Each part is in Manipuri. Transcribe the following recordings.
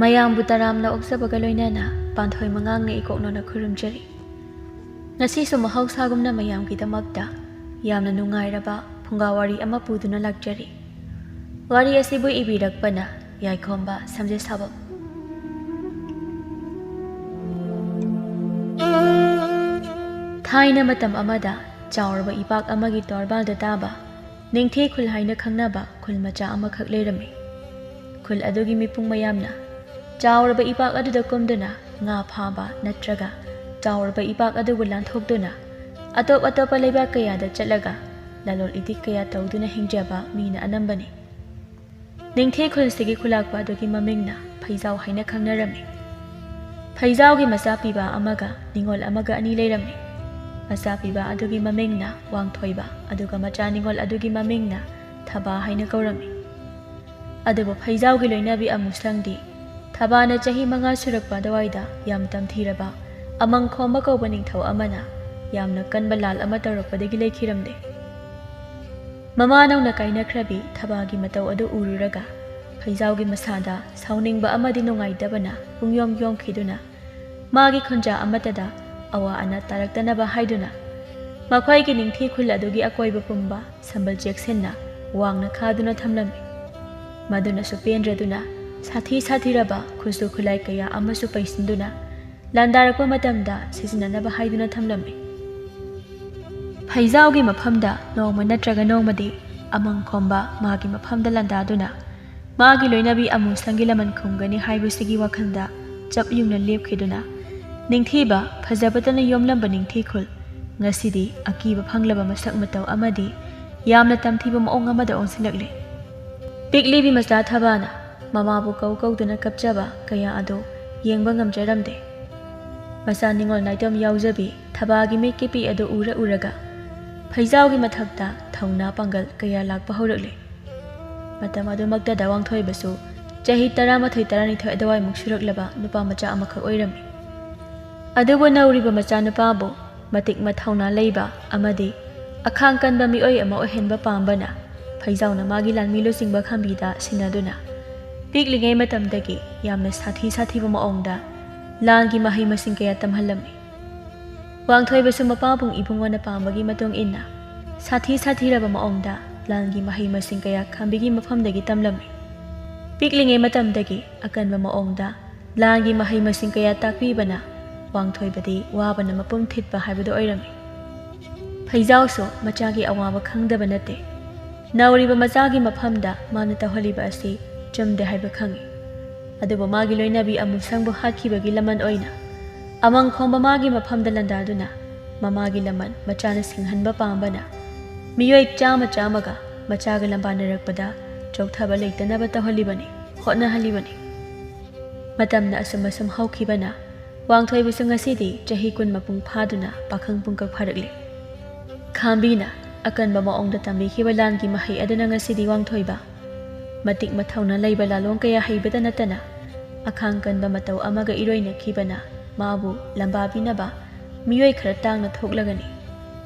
ꯃꯌꯥꯝꯕꯨ ꯇꯔꯥꯝꯅ ꯑꯣꯛꯆꯕꯒ ꯂꯣꯏꯅꯅ ꯄꯥꯟꯊꯣꯏ ꯃꯉꯥꯡꯅ ꯏꯀꯣꯛꯅꯅ ꯈꯨꯔꯨꯝꯖꯔꯤ꯫ ꯉꯁꯤꯁꯨ ꯃꯍꯧꯁꯥꯒꯨꯝꯅ ꯃꯌꯥꯝꯒꯤꯗꯃꯛꯇ ꯌꯥꯝꯅ ꯅꯨꯡꯉꯥꯏꯔꯕ ꯐꯨꯡꯒꯥꯋꯥꯔꯤ ꯑꯃ ꯄꯨꯗꯨꯅ ꯂꯥꯛꯆꯔꯤ꯫ ꯋꯥꯔꯤ ꯑꯁꯤꯕꯨ ꯏꯕꯤꯔꯛꯄꯅ ꯌꯥꯏꯈꯣꯝꯕ ꯁꯝꯖꯦꯠꯁꯥꯕꯝ꯫ ꯊꯥꯏꯅ ꯃꯇꯝ ꯑꯃꯗ ꯆꯥꯎꯔꯕ ꯏꯄꯥꯛ ꯑꯃꯒꯤ ꯇꯣꯔꯕꯥꯜꯗ ꯇꯥꯕ ꯅꯤꯡꯊꯤ ꯈꯨꯜ ꯍꯥꯏꯅ ꯈꯪꯅꯕ ꯈꯨꯜ ꯃꯆꯥ ꯑꯃꯈꯛ ꯂꯩꯔꯝꯃꯤ꯫ ꯈꯨꯜ ꯑꯗꯨꯒꯤ ꯃꯤꯄꯨꯡ ꯃꯌꯥꯝꯅ ꯆꯥꯎꯔꯕ ꯏꯄꯥꯛ ꯑꯗꯨꯗ ꯀꯨꯝꯗꯨꯅ ꯉꯥ ꯐꯥꯕ ꯅꯠꯇ꯭ꯔꯒ ꯆꯥꯎꯔꯕ ꯏꯄꯥꯛ ꯑꯗꯨꯕꯨ ꯂꯥꯟꯊꯣꯛꯇꯨꯅ ꯑꯇꯣꯞ ꯑꯇꯣꯞꯄ ꯂꯩꯕꯥꯛ ꯀꯌꯥꯗ ꯆꯠꯂꯒ ꯂꯂꯣꯟ ꯏꯇꯤꯛ ꯀꯌꯥ ꯇꯧꯗꯨꯅ ꯍꯤꯡꯖꯕ ꯃꯤꯅ ꯑꯅꯝꯕꯅꯤ꯫ ꯅꯤꯡꯊꯤ ꯈꯨꯜꯁꯤꯒꯤ ꯈꯨꯜꯂꯥꯛꯄ ꯑꯗꯨꯒꯤ ꯃꯃꯤꯡꯅ ꯐꯩꯖꯥꯎ ꯍꯥꯏꯅ ꯈꯪꯅꯔꯝꯃꯤ꯫ ꯐꯩꯖꯥꯎꯒꯤ ꯃꯆꯥ ꯄꯤꯕ ꯑꯃꯒ ꯅꯤꯡꯉꯣꯜ ꯑꯃꯒ ꯑꯅꯤ ꯂꯩꯔꯝꯃꯤ꯫ ꯃꯆꯥ ꯄꯤꯕ ꯑꯗꯨꯒꯤ ꯃꯃꯤꯡꯅ ꯋꯥꯡꯊꯣꯏꯕ ꯑꯗꯨꯒ ꯃꯆꯥ ꯅꯤꯡꯉꯣꯜ ꯑꯗꯨꯒꯤ ꯃꯃꯤꯡꯅ ꯊꯕꯥ ꯍꯥꯏꯅ ꯀꯧꯔꯝꯃꯤ꯫ ꯑꯗꯨꯕꯨ ꯐꯩꯖꯥꯎꯒꯤ ꯂꯣꯏꯅꯕꯤ ꯑꯃꯨꯁꯪꯗꯤ ꯊꯕꯥꯅ ꯆꯍꯤ 5 ꯁꯨꯔꯛꯄ ꯑꯗꯨꯋꯥꯏꯗ ꯌꯥꯝ ꯇꯝꯊꯤꯔꯕ ꯑꯃꯪꯈꯣꯝꯕ ꯀꯧꯕ ꯅꯤꯡꯊꯧ ꯑꯃꯅ ꯌꯥꯝꯅ ꯀꯟꯕ ꯂꯥꯜ ꯑꯃ ꯇꯧꯔꯛꯄꯗꯒꯤ ꯂꯩꯈꯤꯔꯝꯗꯦ꯫ ꯃꯃꯥ ꯅꯧꯅ ꯀꯥꯏꯅꯈ꯭ꯔꯕꯤ ꯊꯕꯥꯒꯤ ꯃꯇꯧ ꯑꯗꯨ ꯎꯔꯨꯔꯒ ꯐꯩꯖꯥꯎꯒꯤ ꯃꯁꯥꯗ ꯁꯥꯎꯅꯤꯡꯕ ꯑꯃꯗꯤ ꯅꯨꯡꯉꯥꯏꯇꯕꯅ ꯄꯨꯡꯌꯣꯝ ꯌꯣꯝꯈꯤꯗꯨꯅ ꯃꯥꯒꯤ ꯈꯨꯟꯖꯥ ꯑꯃꯠꯇꯗ ꯑꯋꯥ ꯑꯅꯥ ꯇꯥꯔꯛꯇꯅꯕ ꯍꯥꯏꯗꯨꯅ ꯃꯈꯣꯏꯒꯤ ꯅꯤꯡꯊꯤ ꯈꯨꯜ ꯑꯗꯨꯒꯤ ꯑꯀꯣꯏꯕ ꯄꯨꯝꯕ ꯁꯝꯕꯜ ꯆꯦꯛꯁꯤꯟꯅ ꯋꯥꯡꯅ ꯈꯥꯗꯨꯅ ꯊꯝꯂꯝꯃꯤ꯫ ꯃꯗꯨꯅꯁꯨ ꯄꯦꯟꯗ꯭ꯔꯗꯨꯅ ꯁꯥꯊꯤ ꯁꯥꯊꯤꯔꯕ ꯈꯨꯠꯁꯨ ꯈꯨꯠꯂꯥꯏ ꯀꯌꯥ ꯑꯃꯁꯨ ꯄꯩꯁꯤꯟꯗꯨꯅ ꯂꯥꯟꯗꯥꯔꯛꯄ ꯃꯇꯝꯗ ꯁꯤꯖꯤꯟꯅꯅꯕ ꯍꯥꯏꯗꯨꯅ ꯊꯝꯂꯝꯃꯤ꯫ ꯐꯩꯖꯥꯎꯒꯤ ꯃꯐꯝꯗ ꯅꯣꯡꯃ ꯅꯠꯇ꯭ꯔꯒ ꯅꯣꯡꯃꯗꯤ ꯑꯃꯪꯈꯣꯝꯕ ꯃꯥꯒꯤ ꯃꯐꯝꯗ ꯂꯥꯟꯗꯥꯗꯨꯅ ꯃꯥꯒꯤ ꯂꯣꯏꯅꯕꯤ ꯑꯃꯨꯁꯪꯒꯤ ꯂꯃꯟ ꯈꯨꯝꯒꯅꯤ ꯍꯥꯏꯕꯁꯤꯒꯤ ꯋꯥꯈꯜꯗ ꯆꯞ ꯌꯨꯡꯅ ꯂꯦꯞꯈꯤꯗꯨꯅ ꯅꯤꯡꯊꯤꯕ ꯐꯖꯕꯇꯅ ꯌꯣꯝꯂꯝꯕ ꯅꯤꯡꯊꯤ ꯈꯨꯜ ꯉꯁꯤꯗꯤ ꯑꯀꯤꯕ ꯐꯪꯂꯕ ꯃꯁꯛ ꯃꯇꯧ ꯑꯃꯗꯤ ꯌꯥꯝꯅ ꯇꯝꯊꯤꯕ ꯃꯑꯣꯡ ꯑꯃꯗ ꯑꯣꯟꯁꯤꯜꯂꯛꯂꯤ꯫ ꯄꯤꯛꯂꯤꯕꯤ ꯃꯆꯥ ꯊꯕꯥꯅ ꯃꯃꯥꯕꯨ ꯀꯧꯗꯨꯅ ꯀꯞꯆꯕ ꯀꯌꯥ ꯑꯗꯨ ꯌꯦꯡꯕ ꯉꯝꯖꯔꯝꯗꯦ꯫ ꯃꯆꯥ ꯅꯤꯡꯉꯣꯜ ꯅꯥꯏꯇꯣꯝ ꯌꯥꯎꯖꯕꯤ ꯊꯕꯥꯒꯤ ꯃꯤꯠꯀꯤ ꯄꯤ ꯑꯗꯨ ꯎꯔꯒ ꯐꯩꯖꯥꯎꯒꯤ ꯃꯊꯛꯇ ꯊꯧꯅꯥ ꯄꯥꯡꯒꯜ ꯀꯌꯥ ꯂꯥꯛꯄ ꯍꯧꯔꯛꯂꯤ꯫ ꯃꯇꯝ ꯑꯗꯨꯃꯛꯇꯗ ꯋꯥꯡꯊꯣꯏꯕꯁꯨ ꯆꯍꯤ 11-12 ꯑꯗꯨꯋꯥꯏꯃꯨꯛ ꯁꯨꯔꯛꯂꯕ ꯅꯨꯄꯥ ꯃꯆꯥ ꯑꯃꯈꯛ ꯑꯣꯏꯔꯝꯃꯤ꯫ ꯑꯗꯨꯕꯨ ꯅꯧꯔꯤꯕ ꯃꯆꯥꯅꯨꯄꯥꯕꯨ ꯃꯇꯤꯛ ꯃꯊꯧꯅꯥ ꯂꯩꯕ ꯑꯃꯗꯤ ꯑꯈꯥꯡ ꯀꯟꯕ ꯃꯤꯑꯣꯏ ꯑꯃ ꯑꯣꯏꯍꯟꯕ ꯄꯥꯝꯕꯅ ꯐꯩꯖꯥꯎꯅ ꯃꯥꯒꯤ ꯂꯥꯟꯃꯤ ꯂꯨꯆꯤꯡꯕ ꯈꯝꯕꯤꯗ ꯁꯤꯟꯅꯗꯨꯅ ꯄꯤꯛꯂꯤꯉꯩ ꯃꯇꯝꯗꯒꯤ ꯌꯥꯝꯅ ꯁꯥꯊꯤꯕ ꯃꯑꯣꯡꯗ ꯂꯥꯟꯒꯤ ꯃꯍꯩ ꯃꯁꯤꯡ ꯀꯌꯥ ꯇꯝꯍꯜꯂꯝꯃꯤ꯫ ꯋꯥꯡꯊꯣꯏꯕꯁꯨ ꯃꯄꯥꯕꯨꯡ ꯏꯕꯨꯡꯉꯣꯅ ꯄꯥꯝꯕꯒꯤ ꯃꯇꯨꯡ ꯏꯟꯅ ꯁꯥꯊꯤꯔꯕ ꯃꯑꯣꯡꯗ ꯂꯥꯟꯒꯤ ꯃꯍꯩ ꯃꯁꯤꯡ ꯀꯌా ꯈꯝꯕꯤꯒꯤ ꯃꯐꯝꯗꯒꯤ ꯇꯝꯂꯝꯃꯤ꯫ ꯄꯤꯛꯂꯤꯉꯩ ꯃꯇꯝꯗꯒꯤ ꯑꯀꯟꯕ ꯃꯑꯣꯡꯗ ꯂꯥꯟꯒꯤ ꯃꯍꯩ ꯃꯁꯤꯡ ꯀꯌా ꯇꯥꯛꯄꯤꯕꯅ ꯋꯥꯡꯊꯣꯏꯕꯗꯤ ꯋꯥꯕꯅ ꯃꯄꯨꯝ ꯊꯤꯠꯄ ꯍꯥꯏꯕꯗꯨ ꯑꯣꯏꯔꯝꯃꯤ꯫ ꯐꯩꯖꯥꯎꯁꯨ ꯃꯆꯥꯒꯤ ꯑꯋꯥꯕ ꯈꯪꯗꯕ ꯅꯠꯇꯦ꯫ ꯅꯧꯔꯤꯕ ꯃꯆꯥꯒꯤ ꯃꯐꯝꯗ ꯃꯥꯅ ꯇꯧꯍꯜꯂꯤꯕ ꯑꯁꯤ ꯆꯨꯝꯗꯦ ꯍꯥꯏꯕ ꯈꯪꯏ꯫ ꯑꯗꯨꯕꯨ ꯃꯥꯒꯤ ꯂꯣꯏꯅꯕꯤ ꯑꯃꯨꯁꯪꯕꯨ ꯍꯥꯠꯈꯤꯕꯒꯤ ꯂꯃꯟ ꯑꯣꯏꯅ ꯑꯃꯪꯈꯣꯝꯕ ꯃꯥꯒꯤ ꯃꯐꯝꯗ ꯂꯥꯟꯗꯥꯗꯨꯅ ꯃꯃꯥꯒꯤ ꯂꯃꯟ ꯃꯆꯥꯅ ꯁꯤꯡꯍꯟꯕ ꯄꯥꯝꯕꯅ ꯃꯤꯑꯣꯏ ꯆꯥꯝꯃꯒ ꯃꯆꯥꯒ ꯂꯝꯕꯥꯅꯔꯛꯄꯗ ꯆꯣꯛꯊꯕ ꯂꯩꯇꯅꯕ ꯇꯧꯍꯜꯂꯤꯕꯅꯤ, ꯍꯣꯠꯅꯍꯜꯂꯤꯕꯅꯤ꯫ ꯃꯇꯝꯅ ꯑꯁꯨꯝ ꯍꯧꯈꯤꯕꯅ ꯋꯥꯡꯊꯣꯏꯕꯁꯨ ꯉꯁꯤꯗꯤ ꯆꯍꯤ 10 ꯃꯄꯨꯡ ꯐꯥꯗꯨꯅ ꯄꯥꯈꯪ ꯄꯨꯡꯀꯛ ꯐꯥꯔꯛꯂꯤ꯫ ꯈꯥꯝꯕꯤꯅ ꯑꯀꯟꯕ ꯃꯑꯣꯡꯗ ꯇꯝꯕꯤꯈꯤꯕ ꯂꯥꯟꯒꯤ ꯃꯍꯩ ꯑꯗꯨꯅ ꯉꯁꯤꯗꯤ ꯋꯥꯡꯊꯣꯏꯕ ꯃꯇꯤꯛ ꯃꯊꯧꯅꯥ ꯂꯩꯕ ꯂꯥꯂꯣꯡ ꯀꯌꯥ ꯍꯩꯕꯇ ꯅꯠꯇꯅ ꯑꯈꯥꯡ ꯀꯟꯕ ꯃꯇꯧ ꯑꯃꯒ ꯏꯔꯣꯏꯅꯈꯤꯕꯅ ꯃꯥꯕꯨ ꯂꯝꯕꯥꯕꯤꯅꯕ ꯃꯤꯑꯣꯏ ꯈꯔ ꯇꯥꯡꯅ ꯊꯣꯛꯂꯒꯅꯤ꯫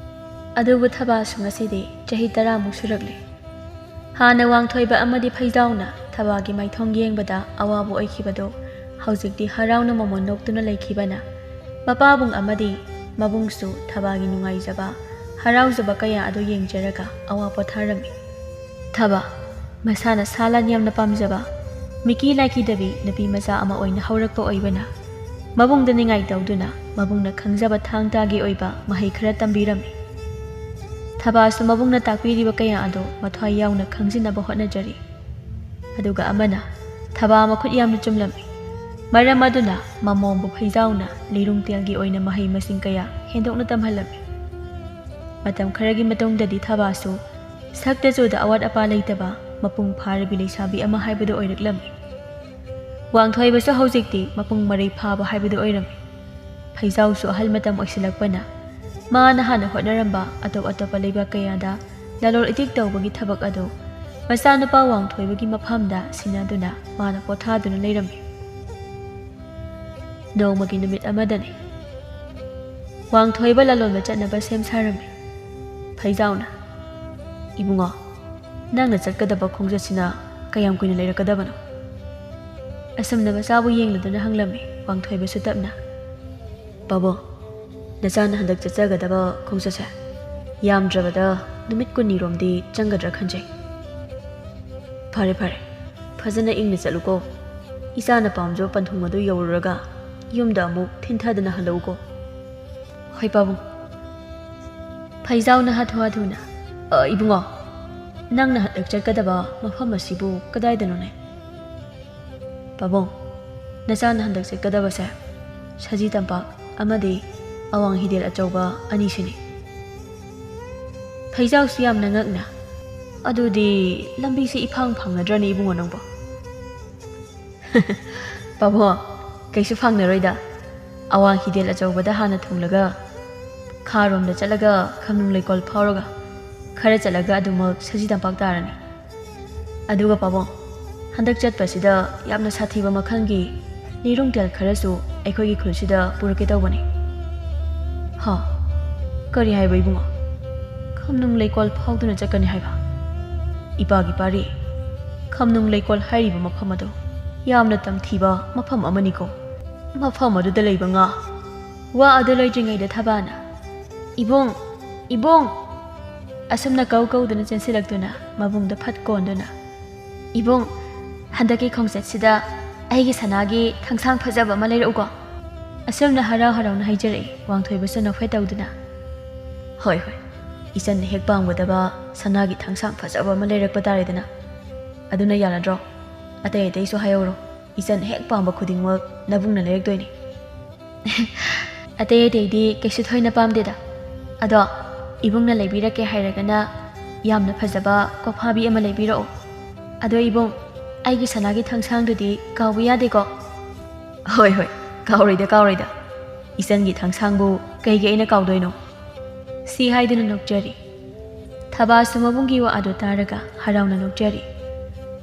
ꯑꯗꯨꯕꯨ ꯊꯕꯥꯁꯨꯉꯁꯤꯗꯤ ꯆꯍꯤ 10 ꯁꯨꯔꯛꯂꯤ꯫ ꯍꯥꯟꯅ ꯋꯥꯡꯊꯣꯏꯕ ꯑꯃꯗꯤ ꯐꯩꯖꯥꯎꯅ ꯊꯕꯥꯒꯤ ꯃꯥꯏꯊꯣꯡ ꯌꯦꯡꯕꯗ ꯑꯋꯥꯕ ꯑꯣꯏꯈꯤꯕꯗꯣ ꯍꯧꯖꯤꯛꯇꯤ ꯍꯔꯥꯎꯅ ꯃꯃꯣꯟ ꯅꯣꯛꯇꯨꯅ ꯂꯩꯈꯤꯕꯅ ꯃꯄꯥꯕꯨꯡ ꯑꯃꯗꯤ ꯃꯕꯨꯡꯁꯨ ꯊꯕꯥꯒꯤ ꯅꯨꯡꯉꯥꯏꯖꯕ ꯍꯔꯥꯎꯖꯕ ꯀꯌꯥ ꯑꯗꯨ ꯌꯦꯡꯖꯔꯒ ꯑꯋꯥ ꯄꯣꯊꯥꯔꯝꯃꯤ꯫ ꯊꯕꯥ ꯃꯁꯥꯅ ꯁꯥ ꯂꯥꯟ ꯌꯥꯝꯅ ꯄꯥꯝꯖꯕ ꯃꯤꯀꯤ ꯂꯥꯏꯀꯤꯗꯕꯤ ꯅꯨꯄꯤ ꯃꯆꯥ ꯑꯃ ꯑꯣꯏꯅ ꯍꯧꯔꯛꯄ ꯑꯣꯏꯕꯅ ꯃꯕꯨꯡꯗ ꯅꯤꯡꯉꯥꯏ ꯇꯧꯗꯨꯅ ꯃꯕꯨꯡꯅ ꯈꯪꯖꯕ ꯊꯥꯡ ꯇꯥꯒꯤ ꯑꯣꯏꯕ ꯃꯍꯩ ꯈꯔ ꯇꯝꯕꯤꯔꯝꯃꯤ꯫ ꯊꯕꯥꯁꯨ ꯃꯕꯨꯡꯅ ꯇꯥꯛꯄꯤꯔꯤꯕ ꯀꯌꯥ ꯑꯗꯨ ꯃꯊ꯭ꯋꯥꯏ ꯌꯥꯎꯅ ꯈꯪꯖꯤꯟꯅꯕ ꯍꯣꯠꯅꯖꯔꯤ꯫ ꯑꯗꯨꯒ ꯑꯃꯅ ꯊꯕꯥ ꯃꯈꯨꯠ ꯌꯥꯝꯅ ꯆꯨꯝꯂꯝꯃꯤ꯫ ꯃꯔꯝ ꯑꯗꯨꯅ ꯃꯃꯣꯝꯕꯨ ꯐꯩꯖꯥꯎꯅ ꯂꯤꯔꯨꯡꯇꯦꯜꯒꯤ ꯑꯣꯏꯅ ꯃꯍꯩ ꯃꯁꯤꯡ ꯀꯌꯥ ꯍꯦꯟꯗꯣꯛꯅ ꯇꯝꯍꯜꯂꯝꯃꯤ꯫ ꯃꯇꯝ ꯈꯔꯒꯤ ꯃꯇꯨꯡꯗꯗꯤ ꯊꯕꯥꯁꯨ ꯁꯛꯇ ꯆꯨꯗ ꯑꯋꯥꯠ ꯑꯄꯥ ꯂꯩꯇꯕ ꯃꯄꯨꯡ ꯐꯥꯔꯕꯤ ꯂꯩꯁꯥꯕꯤ ꯑꯃ ꯍꯥꯏꯕꯗꯨ ꯑꯣꯏꯔꯛꯂꯝꯃꯤ꯫ ꯋꯥꯡꯊꯣꯏꯕꯁꯨ ꯍꯧꯖꯤꯛꯇꯤ ꯃꯄꯨꯡ ꯃꯔꯩ ꯐꯥꯕ ꯍꯥꯏꯕꯗꯨ ꯑꯣꯏꯔꯝꯃꯤ꯫ ꯐꯩꯖꯥꯎꯁꯨ ꯑꯍꯜ ꯃꯇꯝ ꯑꯣꯏꯁꯤꯜꯂꯛꯄꯅ ꯃꯥꯅ ꯍꯥꯟꯅ ꯍꯣꯠꯅꯔꯝꯕ ꯑꯇꯣꯞꯄ ꯂꯩꯕꯥꯛ ꯀꯌꯥꯗ ꯂꯂꯣꯟ ꯏꯇꯤꯛ ꯇꯧꯕꯒꯤ ꯊꯕꯛ ꯑꯗꯨ ꯃꯆꯥꯅꯨꯄꯥ ꯋꯥꯡꯊꯣꯏꯕꯒꯤ ꯃꯐꯝꯗ ꯁꯤꯟꯅꯗꯨꯅ ꯃꯥꯅ ꯄꯣꯊꯥꯗꯨꯅ ꯂꯩꯔꯝꯃꯤ꯫ ꯅꯣꯡꯃꯒꯤ ꯅꯨꯃꯤꯠ ꯑꯃꯗꯅꯤ ꯋꯥꯡꯊꯣꯏꯕ ꯂꯂꯣꯟꯕ ꯆꯠꯅꯕ ꯁꯦꯝ ꯁꯥꯔꯝꯃꯤ꯫ ꯐꯩꯖꯥꯎꯅ "ꯏꯕꯨꯡꯉꯣ, ꯅꯪꯅ ꯆꯠꯀꯗꯕ ꯈꯣꯡꯆꯠꯁꯤꯅ ꯀꯌꯥꯝ ꯀꯨꯏꯅ ꯂꯩꯔꯛꯀꯗꯕꯅꯣ?" ꯑꯁꯨꯝꯅ ꯃꯆꯥꯕꯨ ꯌꯦꯡꯂꯗꯨꯅ ꯍꯪꯂꯝꯃꯤ ꯋꯥꯡꯊꯣꯏꯕꯁꯨ ꯇꯞꯅ꯫ ꯄꯥꯕꯨꯡ, ꯅꯆꯥꯅ ꯍꯟꯗꯛ ꯆꯠꯆꯒꯗꯕ ꯈꯣꯡꯆꯠꯁꯦ ꯌꯥꯝꯗ꯭ꯔꯕꯗ ꯅꯨꯃꯤꯠ 20ꯔꯣꯝꯗꯤ ꯆꯪꯒꯗ꯭ꯔꯥ ꯈꯟꯖꯩ꯫ ꯐꯔꯦ ꯐꯔꯦ, ꯐꯖꯅ ꯏꯪꯅ ꯆꯠꯂꯨꯀꯣ꯫ ꯏꯆꯥꯅ ꯄꯥꯝꯖꯕ ꯄꯟꯊꯨꯡ ꯑꯗꯨ ꯌꯧꯔꯨꯔꯒ ꯌꯨꯝꯗ ꯑꯃꯨꯛ ꯊꯤꯟꯊꯗꯅ ꯍꯜꯂꯛꯎꯀꯣ꯫ ꯍꯣꯏ ꯄꯥꯕꯨꯡ꯫ ꯐꯩꯖꯥꯎꯅ ꯍꯥꯊꯨ ꯍꯥꯊꯨꯅ, ꯏꯕꯨꯡꯉꯣ, ꯅꯪꯅ ꯍꯟꯗꯛ ꯆꯠꯀꯗꯕ ꯃꯐꯝ ꯑꯁꯤꯕꯨ ꯀꯗꯥꯏꯗꯅꯣꯅꯦ? ꯄꯥꯕꯨꯡ, ꯅꯆꯥꯅ ꯍꯟꯗꯛ ꯆꯠꯀꯗꯕꯁꯦ ꯁꯖꯤ ꯇꯝꯄꯥꯛ ꯑꯃꯗꯤ ꯑꯋꯥꯡ ꯍꯤꯗꯦꯜ ꯑꯆꯧꯕ ꯑꯅꯤꯁꯤꯅꯤ꯫ ꯐꯩꯖꯥꯎꯁꯨ ꯌꯥꯝꯅ ꯉꯛꯅ, ꯑꯗꯨꯗꯤ ꯂꯝꯕꯤꯁꯤ ꯏꯐꯥꯡ ꯐꯪꯅꯗ꯭ꯔꯅꯦ ꯏꯕꯨꯡꯉꯣ ꯅꯪꯕꯣ? ꯄꯥꯕꯨꯡ, ꯀꯩꯁꯨ ꯐꯪꯅꯔꯣꯏꯗ꯫ ꯑꯋꯥꯡ ꯍꯤꯗꯦꯜ ꯑꯆꯧꯕꯗ ꯍꯥꯟꯅ ꯊꯨꯡꯂꯒ ꯈꯥꯔꯣꯝꯗ ꯆꯠꯂꯒ ꯈꯝꯅꯨꯡ ꯂꯩꯀꯣꯜ ꯐꯥꯎꯔꯒ ꯈꯔ ꯆꯠꯂꯒ ꯑꯗꯨꯃꯛ ꯁꯖꯤ ꯇꯝꯄꯥꯛ ꯇꯥꯔꯅꯤ꯫ ꯑꯗꯨꯒ ꯄꯥꯕꯨꯡ, ꯍꯟꯗꯛ ꯆꯠꯄꯁꯤꯗ ꯌꯥꯝꯅ ꯁꯥꯊꯤꯕ ꯃꯈꯜꯒꯤ ꯂꯤꯔꯨꯡꯇꯦꯜ ꯈꯔꯁꯨ ꯑꯩꯈꯣꯏꯒꯤ ꯈꯨꯜꯁꯤꯗ ꯄꯨꯔꯛꯀꯦ ꯇꯧꯕꯅꯤ꯫ ꯍꯥ, ꯀꯔꯤ ꯍꯥꯏꯕ ꯏꯕꯨꯡꯉꯣ? ꯈꯝꯅꯨꯡ ꯂꯩꯀꯣꯜ ꯐꯥꯎꯗꯨꯅ ꯆꯠꯀꯅꯤ ꯍꯥꯏꯕ? ꯏꯄꯥꯒꯤ ꯄꯥꯔꯤ, ꯈꯝꯅꯨꯡ ꯂꯩꯀꯣꯜ ꯍꯥꯏꯔꯤꯕ ꯃꯐꯝ ꯑꯗꯨ ꯌꯥꯝꯅ ꯇꯝꯊꯤꯕ ꯃꯐꯝ ꯑꯃꯅꯤꯀꯣ꯫ ꯃꯐꯝ ꯑꯗꯨꯗ ꯂꯩꯕ ꯉꯥ꯫ ꯋꯥ ꯑꯗꯨ ꯂꯣꯏꯗ꯭ꯔꯤꯉꯩꯗ ꯊꯕꯥꯅ, ꯏꯕꯨꯡ, ꯏꯕꯨꯡ ꯑꯁꯨꯝꯅ ꯀꯧꯗꯨꯅ ꯆꯦꯟꯁꯤꯜꯂꯛꯇꯨꯅ ꯃꯕꯨꯡꯗ ꯐꯠ ꯀꯣꯟꯗꯨꯅ, ꯏꯕꯨꯡ, ꯍꯟꯗꯛꯀꯤ ꯈꯣꯡꯆꯠꯁꯤꯗ ꯑꯩꯒꯤ ꯁꯅꯥꯒꯤ ꯊꯥꯡꯁꯥꯡ ꯐꯖꯕ ꯑꯃ ꯂꯩꯔꯛꯎꯀꯣ꯫ ꯑꯁꯨꯝꯅ ꯍꯔꯥꯎ ꯍꯔꯥꯎꯅ ꯍꯥꯏꯖꯔꯛꯏ ꯋꯥꯡꯊꯣꯏꯕꯁꯨ ꯅꯣꯛꯐꯦꯠ ꯇꯧꯗꯨꯅ꯫ ꯍꯣꯏ ꯍꯣꯏ, ꯏꯆꯟꯅ ꯍꯦꯛ ꯄꯥꯝꯒꯗꯕ ꯁꯅꯥꯒꯤ ꯊꯥꯡꯁꯥꯡ ꯐꯖꯕ ꯑꯃ ꯂꯩꯔꯛꯄ ꯇꯥꯔꯦꯗꯅ꯫ ꯑꯗꯨꯅ ꯌꯥꯔꯗ꯭ꯔꯣ? ꯑꯇꯩ ꯑꯇꯩꯁꯨ ꯍꯥꯏꯍꯧꯔꯣ, ꯏꯆꯟꯅ ꯍꯦꯛ ꯄꯥꯝꯕ ꯈꯨꯗꯤꯡꯃꯛ ꯅꯕꯨꯡꯅ ꯂꯩꯔꯛꯇꯣꯏꯅꯤ꯫ ꯑꯇꯩ ꯑꯇꯩꯗꯤ ꯀꯩꯁꯨ ꯊꯣꯏꯅ ꯄꯥꯝꯗꯦꯗ, ꯑꯗꯣ ꯏꯕꯨꯡꯅ ꯂꯩꯕꯤꯔꯛꯀꯦ ꯍꯥꯏꯔꯒꯅ ꯌꯥꯝꯅ ꯐꯖꯕ ꯀꯣꯐꯥꯕꯤ ꯑꯃ ꯂꯩꯕꯤꯔꯛꯑꯣ꯫ ꯑꯗꯣ ꯏꯕꯨꯡ, ꯑꯩꯒꯤ ꯁꯅꯥꯒꯤ ꯊꯥꯡꯁꯥꯡꯗꯨꯗꯤ ꯀꯥꯎꯕ ꯌꯥꯗꯦꯀꯣ? ꯍꯣꯏ ꯍꯣꯏ, ꯀꯥꯎꯔꯣꯏꯗ꯫ ꯏꯆꯟꯒꯤ ꯊꯥꯡꯁꯥꯡꯕꯨ ꯀꯩꯒꯤ ꯑꯩꯅ ꯀꯥꯎꯗꯣꯏꯅꯣ? ꯁꯤ ꯍꯥꯏꯗꯨꯅ ꯅꯣꯛꯆꯔꯤ꯫ ꯊꯕꯥꯁꯨ ꯃꯕꯨꯡꯒꯤ ꯋꯥ ꯑꯗꯨ ꯇꯥꯔꯒ ꯍꯔꯥꯎꯅ ꯅꯣꯛꯆꯔꯤ꯫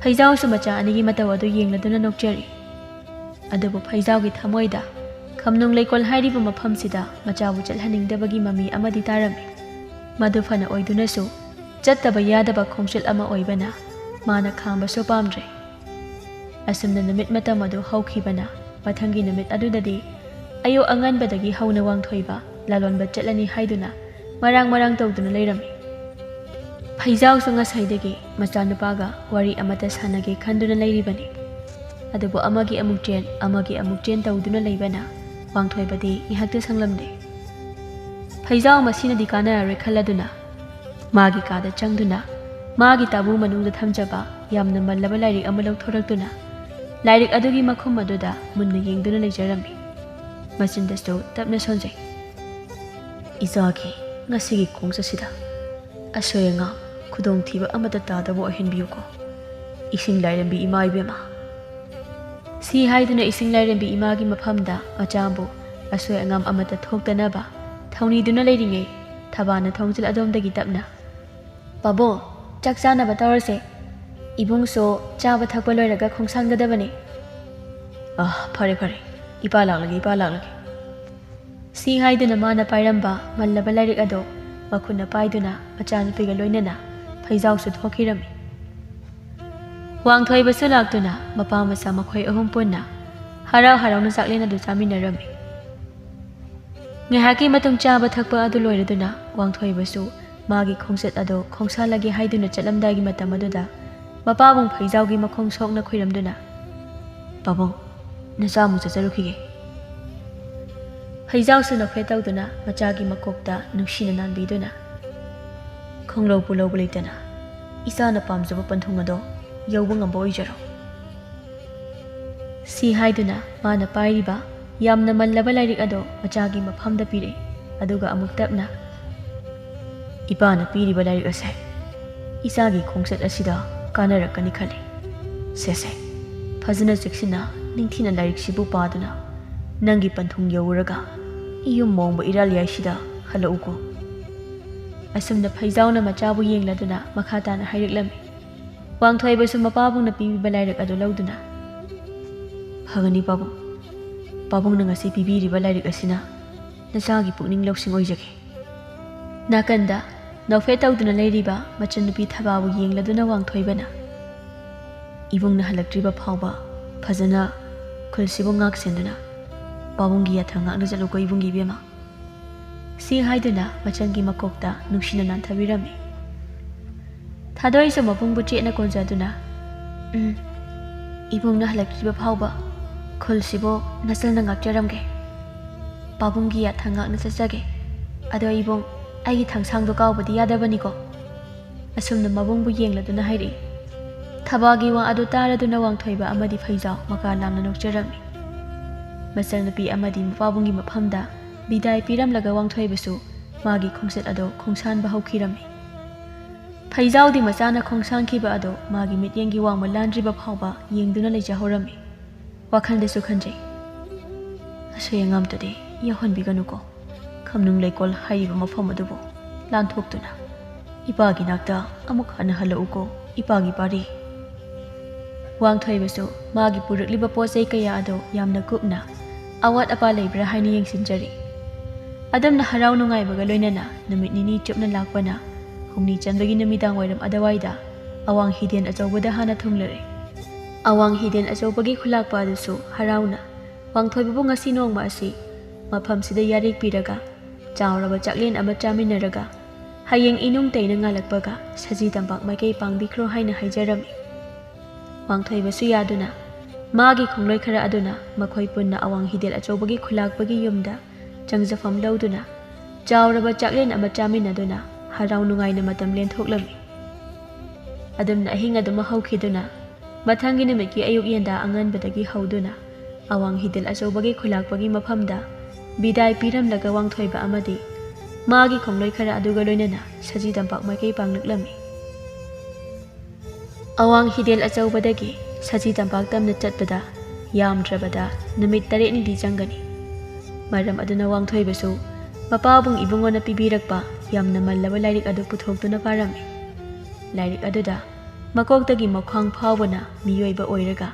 ꯐꯩꯖꯥꯎꯁꯨ ꯃꯆꯥ ꯑꯅꯤꯒꯤ ꯃꯇꯧ ꯑꯗꯨ ꯌꯦꯡꯂꯗꯨꯅ ꯅꯣꯛꯆꯔꯤ꯫ ꯑꯗꯨꯕꯨ ꯐꯩꯖꯥꯎꯒꯤ ꯊꯃꯣꯏꯗ ꯈꯝꯅꯨꯡ ꯂꯩꯀꯣꯜ ꯍꯥꯏꯔꯤꯕ ꯃꯐꯝꯁꯤꯗ ꯃꯆꯥꯕꯨ ꯆꯠꯍꯟꯅꯤꯡꯗꯕꯒꯤ ꯃꯃꯤ ꯑꯃꯗꯤ ꯇꯥꯔꯝꯃꯤ꯫ ꯃꯗꯨ ꯐꯅ ꯑꯣꯏꯗꯨꯅꯁꯨ ꯆꯠꯇꯕ ꯌꯥꯗꯕ ꯈꯣꯡꯆꯠ ꯑꯃ ꯑꯣꯏꯕꯅ ꯃꯥꯅ ꯈꯥꯡꯕꯁꯨ ꯄꯥꯝꯗ꯭ꯔꯦ꯫ ꯑꯁꯨꯝꯅ ꯅꯨꯃꯤꯠ ꯃꯇꯝ ꯑꯗꯨ ꯍꯧꯈꯤꯕꯅ ꯃꯊꯪꯒꯤ ꯅꯨꯃꯤꯠ ꯑꯗꯨꯗꯗꯤ ꯑꯌꯨꯛ ꯑꯉꯟꯕꯗꯒꯤ ꯍꯧꯅ ꯋꯥꯡꯊꯣꯏꯕ ꯂꯂꯣꯟꯕ ꯆꯠꯂꯅꯤ ꯍꯥꯏꯗꯨꯅ ꯃꯔꯥꯡ ꯇꯧꯗꯨꯅ ꯂꯩꯔꯝꯃꯤ꯫ ꯐꯩꯖꯥꯎꯁꯨ ꯉꯁꯥꯏꯗꯒꯤ ꯃꯆꯥꯅꯨꯄꯥꯒ ꯋꯥꯔꯤ ꯑꯃꯠꯇ ꯁꯥꯟꯅꯒꯦ ꯈꯟꯗꯨꯅ ꯂꯩꯔꯤꯕꯅꯤ꯫ ꯑꯗꯨꯕꯨ ꯑꯃꯒꯤ ꯑꯃꯨꯛ ꯆꯦꯟ ꯇꯧꯗꯨꯅ ꯂꯩꯕꯅ ꯋꯥꯡꯊꯣꯏꯕꯗꯤ ꯉꯥꯏꯍꯥꯛꯇ ꯁꯪꯂꯝꯗꯦ꯫ ꯐꯩꯖꯥꯎ ꯃꯁꯤꯅꯗꯤ ꯀꯥꯟꯅꯔꯔꯣꯏ ꯈꯜꯂꯗꯨꯅ ꯃꯥꯒꯤ ꯀꯥꯗ ꯆꯪꯗꯨꯅ ꯃꯥꯒꯤ ꯇꯥꯕꯨ ꯃꯅꯨꯡꯗ ꯊꯝꯖꯕ ꯌꯥꯝꯅ ꯃꯜꯂꯕ ꯂꯥꯏꯔꯤꯛ ꯑꯃ ꯂꯧꯊꯣꯔꯛꯇꯨꯅ ꯂꯥꯏꯔꯤꯛ ꯑꯗꯨꯒꯤ ꯃꯈꯨꯝ ꯑꯗꯨꯗ ꯃꯨꯟꯅ ꯌꯦꯡꯗꯨꯅ ꯂꯩꯖꯔꯝꯃꯤ꯫ ꯃꯆꯤꯟꯗꯁꯨ ꯇꯞꯅ ꯁꯣꯟꯖꯩ꯫ ꯏꯆꯥꯒꯤ ꯉꯁꯤꯒꯤ ꯈꯣꯡꯆꯠꯁꯤꯗ ꯑꯁꯣꯏ ꯑꯉꯥꯝ ꯈꯨꯗꯣꯡꯊꯤꯕ ꯑꯃꯠꯇ ꯇꯥꯗꯕ ꯑꯣꯏꯍꯟꯕꯤꯌꯨꯀꯣ, ꯏꯁꯤꯡ ꯂꯥꯏꯔꯦꯝꯕꯤ ꯏꯃꯥ ꯏꯕꯦꯝꯃ꯫ ꯁꯤ ꯍꯥꯏꯗꯨꯅ ꯏꯁꯤꯡ ꯂꯥꯏꯔꯦꯝꯕꯤ ꯏꯃꯥꯒꯤ ꯃꯐꯝꯗ ꯃꯆꯥꯕꯨ ꯑꯁꯣꯏ ꯑꯉꯥꯝ ꯑꯃꯠꯇ ꯊꯣꯛꯇꯅꯕ ꯊꯧꯅꯤꯗꯨꯅ ꯂꯩꯔꯤꯉꯩ ꯊꯕꯥꯅ ꯊꯣꯡꯖꯤꯜ ꯑꯗꯣꯝꯗꯒꯤ ꯇꯞꯅ, ꯄꯥꯕꯨꯡ, ꯆꯥꯛ ꯆꯥꯅꯕ ꯇꯧꯔꯁꯦ꯫ ꯏꯕꯨꯡꯁꯨ ꯆꯥꯕ ꯊꯛꯄ ꯂꯣꯏꯔꯒ ꯈꯣꯡꯁꯥꯟꯒꯗꯕꯅꯤ꯫ ꯐꯔꯦ, ꯏꯄꯥ ꯂꯥꯛꯂꯒꯦ꯫ ꯁꯤ ꯍꯥꯏꯗꯨꯅ ꯃꯥꯅ ꯄꯥꯏꯔꯝꯕ ꯃꯜꯂꯕ ꯂꯥꯏꯔꯤꯛ ꯑꯗꯨ ꯃꯈꯨꯠꯅ ꯄꯥꯏꯗꯨꯅ ꯃꯆꯥꯅꯨꯄꯤꯒ ꯂꯣꯏꯅꯅ ꯐꯩꯖꯥꯎꯁꯨ ꯊꯣꯛꯈꯤꯔꯝꯃꯤ꯫ ꯋꯥꯡꯊꯣꯏꯕꯁꯨ ꯂꯥꯛꯇꯨꯅ ꯃꯄꯥ ꯃꯆꯥ ꯃꯈꯣꯏ ꯑꯍꯨꯝ ꯄꯨꯟꯅ ꯍꯔꯥꯎꯅ ꯆꯥꯛꯂꯦꯟ ꯑꯗꯨ ꯆꯥꯃꯤꯟꯅꯔꯝꯃꯤ꯫ ꯉꯥꯏꯍꯥꯛꯀꯤ ꯃꯇꯨꯡ ꯆꯥꯕ ꯊꯛꯄ ꯑꯗꯨ ꯂꯣꯏꯔꯗꯨꯅ ꯋꯥꯡꯊꯣꯏꯕꯁꯨ ꯃꯥꯒꯤ ꯈꯣꯡꯆꯠ ꯑꯗꯨ ꯈꯣꯡꯁꯥꯜꯂꯒꯦ ꯍꯥꯏꯗꯨꯅ ꯆꯠꯂꯝꯗꯥꯏꯒꯤ ꯃꯇꯝ ꯑꯗꯨꯗ ꯃꯄꯥꯕꯨꯡ ꯐꯩꯖꯥꯎꯒꯤ ꯃꯈꯣꯡ ꯁꯣꯛꯅ ꯈꯨꯏꯔꯝꯗꯨꯅ, ꯄꯥꯕꯨꯡ, ꯅꯆꯥ ꯑꯃꯨꯛ ꯆꯠꯆꯔꯨꯈꯤꯒꯦ꯫ ꯐꯩꯖꯥꯎꯁꯨ ꯅꯣꯛꯐꯦꯠ ꯇꯧꯗꯨꯅ ꯃꯆꯥꯒꯤ ꯃꯀꯣꯛꯇ ꯅꯨꯡꯁꯤꯅ ꯅꯥꯟꯕꯤꯗꯨꯅ, ꯈꯣꯡꯂꯧ ꯄꯨꯂꯧꯕ ꯂꯩꯇꯅ ꯏꯆꯥꯅ ꯄꯥꯝꯖꯕ ꯄꯟꯊꯨꯡ ꯑꯗꯣ ꯌꯧꯕ ꯉꯝꯕ ꯑꯣꯏꯖꯔꯣ꯫ ꯁꯤ ꯍꯥꯏꯗꯨꯅ ꯃꯥꯅ ꯄꯥꯏꯔꯤꯕ ꯌꯥꯝꯅ ꯃꯜꯂꯕ ꯂꯥꯏꯔꯤꯛ ꯑꯗꯣ ꯃꯆꯥꯒꯤ ꯃꯐꯝꯗ ꯄꯤꯔꯛꯏ꯫ ꯑꯗꯨꯒ ꯑꯃꯨꯛ ꯇꯞꯅ, ꯏꯄꯥꯅ ꯄꯤꯔꯤꯕ ꯂꯥꯏꯔꯤꯛ ꯑꯁꯦ ꯏꯆꯥꯒꯤ ꯈꯣꯡꯆꯠ ꯑꯁꯤꯗ ꯀꯥꯟꯅꯔꯛꯀꯅꯤ ꯈꯜꯂꯤ꯫ ꯁꯦ, ꯐꯖꯅ ꯆꯦꯛꯁꯤꯟꯅ ꯅꯤꯡꯊꯤꯅ ꯂꯥꯏꯔꯤꯛꯁꯤꯕꯨ ꯄꯥꯗꯨꯅ ꯅꯪꯒꯤ ꯄꯟꯊꯨꯡ ꯌꯧꯔꯒ ꯌꯨꯝ ꯃꯣꯡꯕ ꯏꯔꯥꯜꯌꯥꯏꯁꯤꯗ ꯍꯜꯂꯛꯎꯀꯣ꯫ ꯑꯁꯨꯝꯅ ꯐꯩꯖꯥꯎꯅ ꯃꯆꯥꯕꯨ ꯌꯦꯡꯂꯗꯨꯅ ꯃꯈꯥ ꯇꯥꯅ ꯍꯥꯏꯔꯛꯂꯝꯃꯤ꯫ ꯋꯥꯡꯊꯣꯏꯕꯁꯨ ꯃꯄꯥꯕꯨꯡꯅ ꯄꯤꯕꯤꯕ ꯂꯥꯏꯔꯤꯛ ꯑꯗꯨ ꯂꯧꯗꯨꯅ, ꯐꯒꯅꯤ ꯄꯥꯕꯨꯡ, ꯄꯥꯕꯨꯡꯅ ꯉꯁꯤ ꯄꯤꯕꯤꯔꯤꯕ ꯂꯥꯏꯔꯤꯛ ꯑꯁꯤꯅ ꯅꯆꯥꯒꯤ ꯄꯨꯛꯅꯤꯡ ꯂꯧꯁꯤꯡ ꯑꯣꯏꯖꯒꯦ꯫ ꯅꯥꯀꯟꯗ ꯅꯣꯛꯐꯦꯠ ꯇꯧꯗꯨꯅ ꯂꯩꯔꯤꯕ ꯃꯆꯟꯅꯨꯄꯤ ꯊꯕꯥꯕꯨ ꯌꯦꯡꯂꯗꯨꯅ ꯋꯥꯡꯊꯣꯏꯕꯅ, ꯏꯕꯨꯡꯅ ꯍꯜꯂꯛꯇ꯭ꯔꯤꯕ ꯐꯥꯎꯕ ꯐꯖꯅ ꯈꯨꯜꯁꯤꯕꯨ ꯉꯥꯛꯁꯦꯟꯗꯨꯅ ꯄꯥꯕꯨꯡꯒꯤ ꯌꯥꯊꯪ ꯉꯥꯛꯅ ꯆꯠꯂꯨꯀꯣ ꯏꯕꯨꯡꯒꯤ ꯏꯕꯦꯝꯃ ꯁꯤ ꯍꯥꯏꯗꯨꯅ ꯃꯆꯟꯒꯤ ꯃꯀꯣꯛꯇ ꯅꯨꯡꯁꯤꯅ ꯅꯥꯟꯊꯕꯤꯔꯝꯃꯤ ꯊꯥꯗꯣꯏꯁꯨ ꯃꯕꯨꯡꯕꯨ ꯆꯦꯠꯅ ꯀꯣꯟꯖꯗꯨꯅ 이봉나 할락기바 파우바 콜시보 나슬나 ngakjaramge पाबुंगी थांगाकना चचगे अदो इबों आइगी थांसांगदो कावबदी यादबनिको असुमना मबुंगबु येंगलदुना हाइरि थबागी वा अदो तारदुना वांगथोइबा अमदि फैजाव मका लामना नोकजरमि मचलनपी अमदि पाबुंगी मफमदा बिदाय पिरमलगा वांगथोइबसु मागी खोंसेट अदो खोंसानबा हौखिरमि फैजावदी मचाना खोंसांखिबा अदो मागी मित्येंगी वांगमा लांद्रिबा फावबा येंगदुना लेजाहौरमि वाखलदसु खंजै असोयंगामतदे याहनबिगनुको खमनुंग लेकोल हाइरिबा मफम अदुबो लांथोक्तुना इपागी नाक्ता अमुक हन हलउको इपागी पारी वांगथोइबसु मागी पुरकलिबा पोचै कया अदो यामना कुपना अवात अपा लेब्रा हाइना येंगसिनजरी अदमना हराव नुंगाइबगा लोइनना नुमित निनी चुपना लाकपना हुमनी चंबगी नुमिदांग वाइरम अदवाइदा अवांग हिदेन अचौबदा हाना थुंगलरे अवांग हिदेन अचौबगी खुलाकपा अदुसु हरावना वांगथोइबबु ngasi nongma asi mafamsida yarik piraga chauraba chaklen ama chaminaraga hayeng inung teina ngalakpaga saji tampak maikei pangbikro haina haijarami wangthaibasu yaduna magi khongloi khara aduna makhoi punna awang hidel achobagi khulakpagi yumda changjafam lauduna chauraba chaklen ama chaminaduna harau nungaina matam len thoklami adumna ahinga duma haukhiduna mathangi nimiki ayuk yenda anganbadagi hauduna awang hidel achobagi khulakpagi mafamda बिदाय पीरमलगा वांगथोइबा अमदि मागी खोंग्लोइ खरा अदुगा लोइनना सजी तंपाक माइकई पांगलक्लमी अवांग हिदेल अचौबदगी सजी तंपाक तमना चटपदा यामद्रबदा नुमित 8 निदि चंगनी मरम अदुना वांगथोइबसु मपाबुंग इबुंगोना पिबिरकपा यामना मल्लबा लाइरिक अदु पुथोक्तुना पारमी lyric अदुदा मकोक्तगी मखवांग फावबना मियोइबा ओइरगा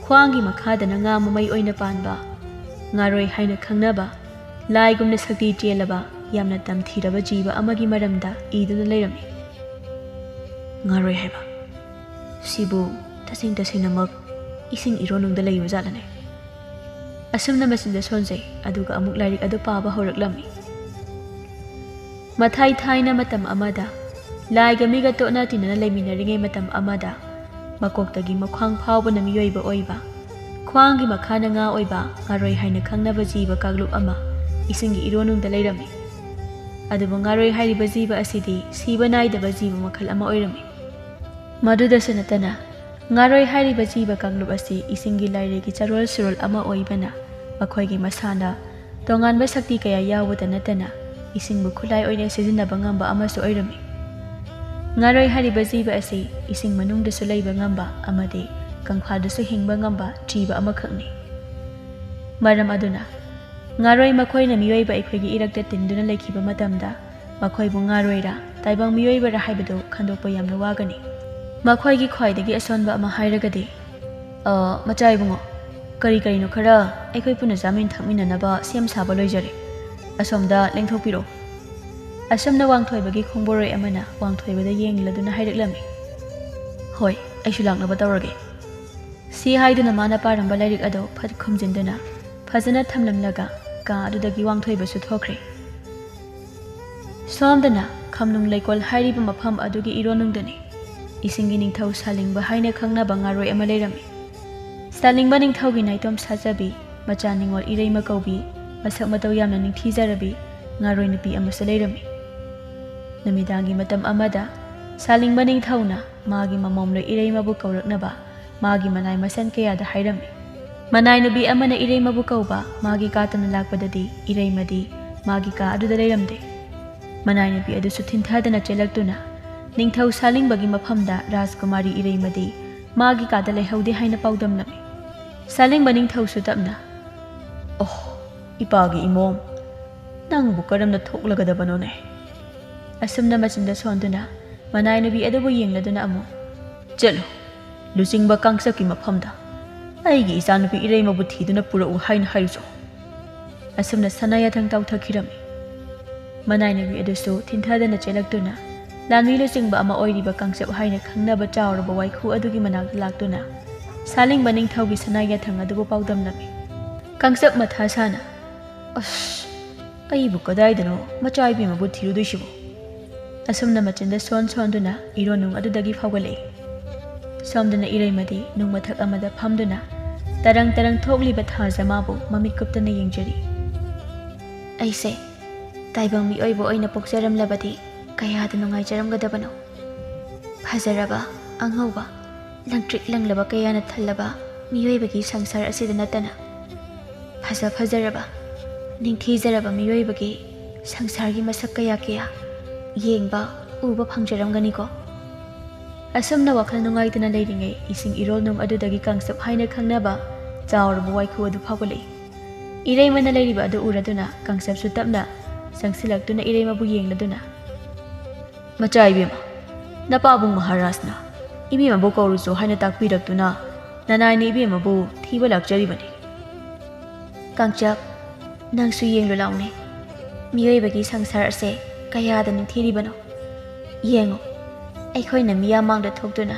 ख्वांगी मखादना nga mamai oina panba ngaroi haina khangnaba laigumna sakti chelaba yamna tamthiraba jiba amagi maramda iduna leirami ngaroi haiba sibu tasing tasinamak ising ironungda leiba jalane asumna masinda sonjai aduga amuk lairik adu paba horaklami mathai thaina matam amada laigamiga tona tinana leiminaringai matam amada makoktagi makhwang phawbana miyoiba oiba ख्वांगी मखाना nga ओइबा ngaroi haina khangnaba jiba kagluk ama isingi ironungda leirami aduba ngaroi hairiba jiba asidi siba naidaba jiba makhal ama oirami maduda sanatana ngaroi hairiba jiba kagluk asi isingi lairegi charol surol ama oibana makhoigi masana tonganba sakti kaya yawuda natana isingbu khulai oine sijinaba ngamba amasu oirami ngaroi hairiba jiba asi ising manungda su leiba ngamba amade kangphadsu hingba ngamba jiba amakhakni maram aduna ngaroi makhoina miyoiba ikhoigi irakta tinduna lekhiba matamda makhoibu ngaroira taibang miyoiba ra haibado khandokpa yamna wagani makhoigi khwaidagi asonba ama hairagadi machaibungo kari karino khara aikhoi puna jamin thakmina naba sem saba loijare asomda lengthokpiro asomna wangthoibagi khongboroi amana wangthoibada yengladuna haireklami hoi aishu laknaba tawrage सी हाइदुना माना पारंबा लाइरिक अदो फत खुमजिनदुना फजना थमलमलगा का अदुदगी वांगथोइबसु थोखरे सोमदना खमनुंग लेकोल हाइरिबा मफम अदुगी इरोनुंगदनी इसिंगी निंगथौ सालिंगबा हाइना खंगनाबा ngaroi ama leirami सालिंगबा निंगथौगी नाइतोम साजाबी मचा निंगोल इरेइमा कौबी मसक मतौ यामना निंगथीजरबी ngaroi nupi amasa leirami नमिदांगी मतम अमदा सालिंगबा निंगथौना मागी ममोमलो इरेइमाबु कौरकनबा मागी मनाई मसन कयादा हाइरमी मनाई नुबी अमना इरेइमाबु कौबा मागी कातना लाकपददी इरेइमदी मागी का अदुदा लेरमदे मनाई नुबी अदुसु थिनथादना चेलक्तुना निंगथौ सालिंगबगी मफमदा राजकुमारी इरेइमदी मागी कादा लेहौदे हाइना पाउदमलमी सालिंगबा निंगथौसु तपना ओह इपागी इमोम नंगबु करमना थोक्लगदबनोने असुमना मचिंदा सोंदुना मनाई नुबी अदुबु येंगलदुना अमु चलो लुचिंगबा कांगसकी मफमदा आइगी इचानुपी इरेइमाबु थीदुना पुरउ हाइन हाइजो असुमना सनायाथंग ताउथखिरमी मनाइनबी अदुसु थिनथादना चेलक्तुना लानमी लुचिंगबा अमा ओइरिबा कांगसब हाइना खंगनबा चावरबा वाइखु अदुगी मनाक लाक्तुना ꯁꯥꯂꯤꯡꯕ ꯅꯤꯡꯊꯧꯒꯤ ꯁꯅꯥ ꯌꯥꯊꯪ ꯑꯗꯨꯕꯨ ꯄꯥꯎꯗꯝꯂꯝꯃꯤ꯫ ꯀꯥꯡꯆꯞ ꯃꯊꯥ ꯁꯥꯅ "ꯑꯁ ꯑꯩꯕꯨ ꯀꯗꯥꯏꯗꯅꯣ ꯃꯆꯥ ꯏꯕꯦꯝꯃꯕꯨ ꯊꯤꯔꯨꯗꯣꯏꯁꯤꯕꯨ?" ꯑꯁꯨꯝꯅ ꯃꯆꯤꯟꯗ ꯁꯣꯟꯗꯨꯅ ꯏꯔꯣꯅꯨꯡ ꯑꯗꯨꯗꯒꯤ ꯐꯥꯎꯒꯠꯂꯛꯏ꯫ ꯁꯣꯝꯗꯅ ꯏꯔꯩꯃꯗꯤ ꯅꯨꯡ ꯃꯊꯛ ꯑꯃꯗ ꯐꯝꯗꯨꯅ ꯇꯔꯪ ꯊꯣꯛꯂꯤꯕ ꯊꯥꯖꯃꯥꯕꯨ ꯃꯃꯤꯠ ꯀꯨꯞꯇꯅ ꯌꯦꯡꯖꯔꯤ꯫ "ꯑꯩꯁꯦ ꯇꯥꯏꯕꯪ ꯃꯤꯑꯣꯏꯕ ꯑꯣꯏꯅ ꯄꯣꯛꯆꯔꯝꯂꯕꯗꯤ ꯀꯌꯥꯗ ꯅꯨꯡꯉꯥꯏꯖꯔꯝꯒꯗꯕꯅꯣ! ꯐꯖꯔꯕ, ꯑꯉꯧꯕ, ꯂꯪꯇ꯭ꯔꯤꯛ ꯂꯪꯂꯕ ꯀꯌꯥꯅ ꯊꯜꯂꯕ ꯃꯤꯑꯣꯏꯕꯒꯤ ꯁꯪꯁꯥꯔ ꯑꯁꯤꯗ ꯅꯠꯇꯅ ꯐꯖꯔꯕ, ꯅꯤꯡꯊꯤꯖꯔꯕ ꯃꯤꯑꯣꯏꯕꯒꯤ ꯁꯪꯁꯥꯔꯒꯤ ꯃꯁꯛ ꯀꯌꯥ ꯌꯦꯡꯕ, ꯎꯕ ꯐꯪꯖꯔꯝꯒꯅꯤꯀꯣ!" ꯑꯁꯨꯝꯅ ꯋꯥꯈꯜ ꯅꯨꯡꯉꯥꯏꯇꯅ ꯂꯩꯔꯤꯉꯩ ꯏꯁꯤꯡ ꯏꯔꯣꯜꯅꯨꯡ ꯑꯗꯨꯗꯒꯤ ꯀꯥꯡꯆꯞ ꯍꯥꯏꯅ ꯈꯪꯅꯕ ꯆꯥꯎꯔꯕ ꯋꯥꯏꯈꯨ ꯑꯗꯨ ꯐꯥꯎꯒꯠꯂꯛꯏ꯫ ꯏꯔꯩꯃꯅ ꯂꯩꯔꯤꯕ ꯑꯗꯨ ꯎꯔꯗꯨꯅ ꯀꯥꯡꯆꯞꯁꯨ ꯇꯞꯅ ꯆꯪꯁꯤꯜꯂꯛꯇꯨꯅ ꯏꯔꯩꯃꯕꯨ ꯌꯦꯡꯂꯗꯨꯅ "ꯃꯆꯥ ꯏꯕꯦꯝꯃ, ꯅꯄꯥꯕꯨꯡ ꯃꯍꯥꯔꯥꯖꯅ ꯏꯕꯦꯝꯃꯕꯨ ꯀꯧꯔꯨꯆꯣ ꯍꯥꯏꯅ ꯇꯥꯛꯄꯤꯔꯛꯇꯨꯅ ꯅꯅꯥꯏꯅ ꯏꯕꯦꯝꯃꯕꯨ ꯊꯤꯕ ꯂꯥꯛꯆꯔꯤꯕꯅꯤ." "ꯀꯥꯡꯆꯞ, ꯅꯪꯁꯨ ꯌꯦꯡꯂꯨ ꯂꯥꯎꯅꯦ, ꯃꯤꯑꯣꯏꯕꯒꯤ ꯁꯪꯁꯥꯔ ꯑꯁꯦ ꯀꯌꯥꯗ ꯅꯤꯡꯊꯤꯔꯤꯕꯅꯣ! ꯌꯦꯡꯉꯨ, ꯑꯩꯈꯣꯏꯅ ꯃꯤꯌꯥꯝ ꯃꯥꯡꯗ ꯊꯣꯛꯇꯨꯅ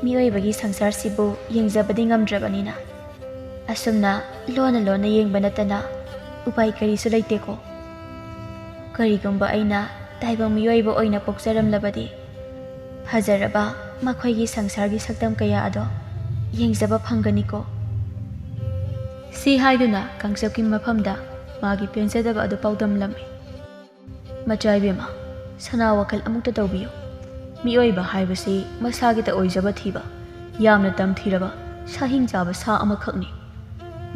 ꯃꯤꯑꯣꯏꯕꯒꯤ ꯁꯪꯁꯥꯔꯁꯤꯕꯨ ꯌꯦꯡꯖꯕꯗꯤ ꯉꯝꯗ꯭ꯔꯕꯅꯤꯅ ꯑꯁꯨꯝꯅ ꯂꯣꯟꯅ ꯌꯦꯡꯕ ꯅꯠꯇꯅ ꯎꯄꯥꯏ ꯀꯔꯤꯁꯨ ꯂꯩꯇꯦꯀꯣ! ꯀꯔꯤꯒꯨꯝꯕ ꯑꯩꯅ ꯇꯥꯏꯕꯪ ꯃꯤꯑꯣꯏꯕ ꯑꯣꯏꯅ ꯄꯣꯛꯆꯔꯝꯂꯕꯗꯤ ꯐꯖꯔꯕ ꯃꯈꯣꯏꯒꯤ ꯁꯪꯁꯥꯔꯒꯤ ꯁꯛꯇꯝ ꯀꯌꯥ ꯑꯗꯣ ꯌꯦꯡꯖꯕ ꯐꯪꯒꯅꯤꯀꯣ!" ꯁꯤ ꯍꯥꯏꯗꯨꯅ ꯀꯥꯡꯆꯞꯀꯤ ꯃꯐꯝꯗ ꯃꯥꯒꯤ ꯄꯦꯟꯖꯗꯕ ꯑꯗꯨ ꯄꯥꯎꯗꯝꯂꯝꯃꯤ꯫ "ꯃꯆꯥ ꯏꯕꯦꯝꯃ, ꯁꯅꯥ ꯋꯥꯈꯜ ꯑꯃꯨꯛꯇ ꯇꯧꯕꯤꯌꯨ꯫ ꯃꯤꯑꯣꯏꯕ ꯍꯥꯏꯕꯁꯤ ꯃꯁꯥꯒꯤꯇ ꯑꯣꯏꯖꯕ ꯊꯤꯕ, ꯌꯥꯝꯅ ꯇꯝꯊꯤꯔꯕ ꯁꯥꯍꯤꯡ ꯆꯥꯕ ꯁꯥ ꯑꯃꯈꯛꯅꯤ꯫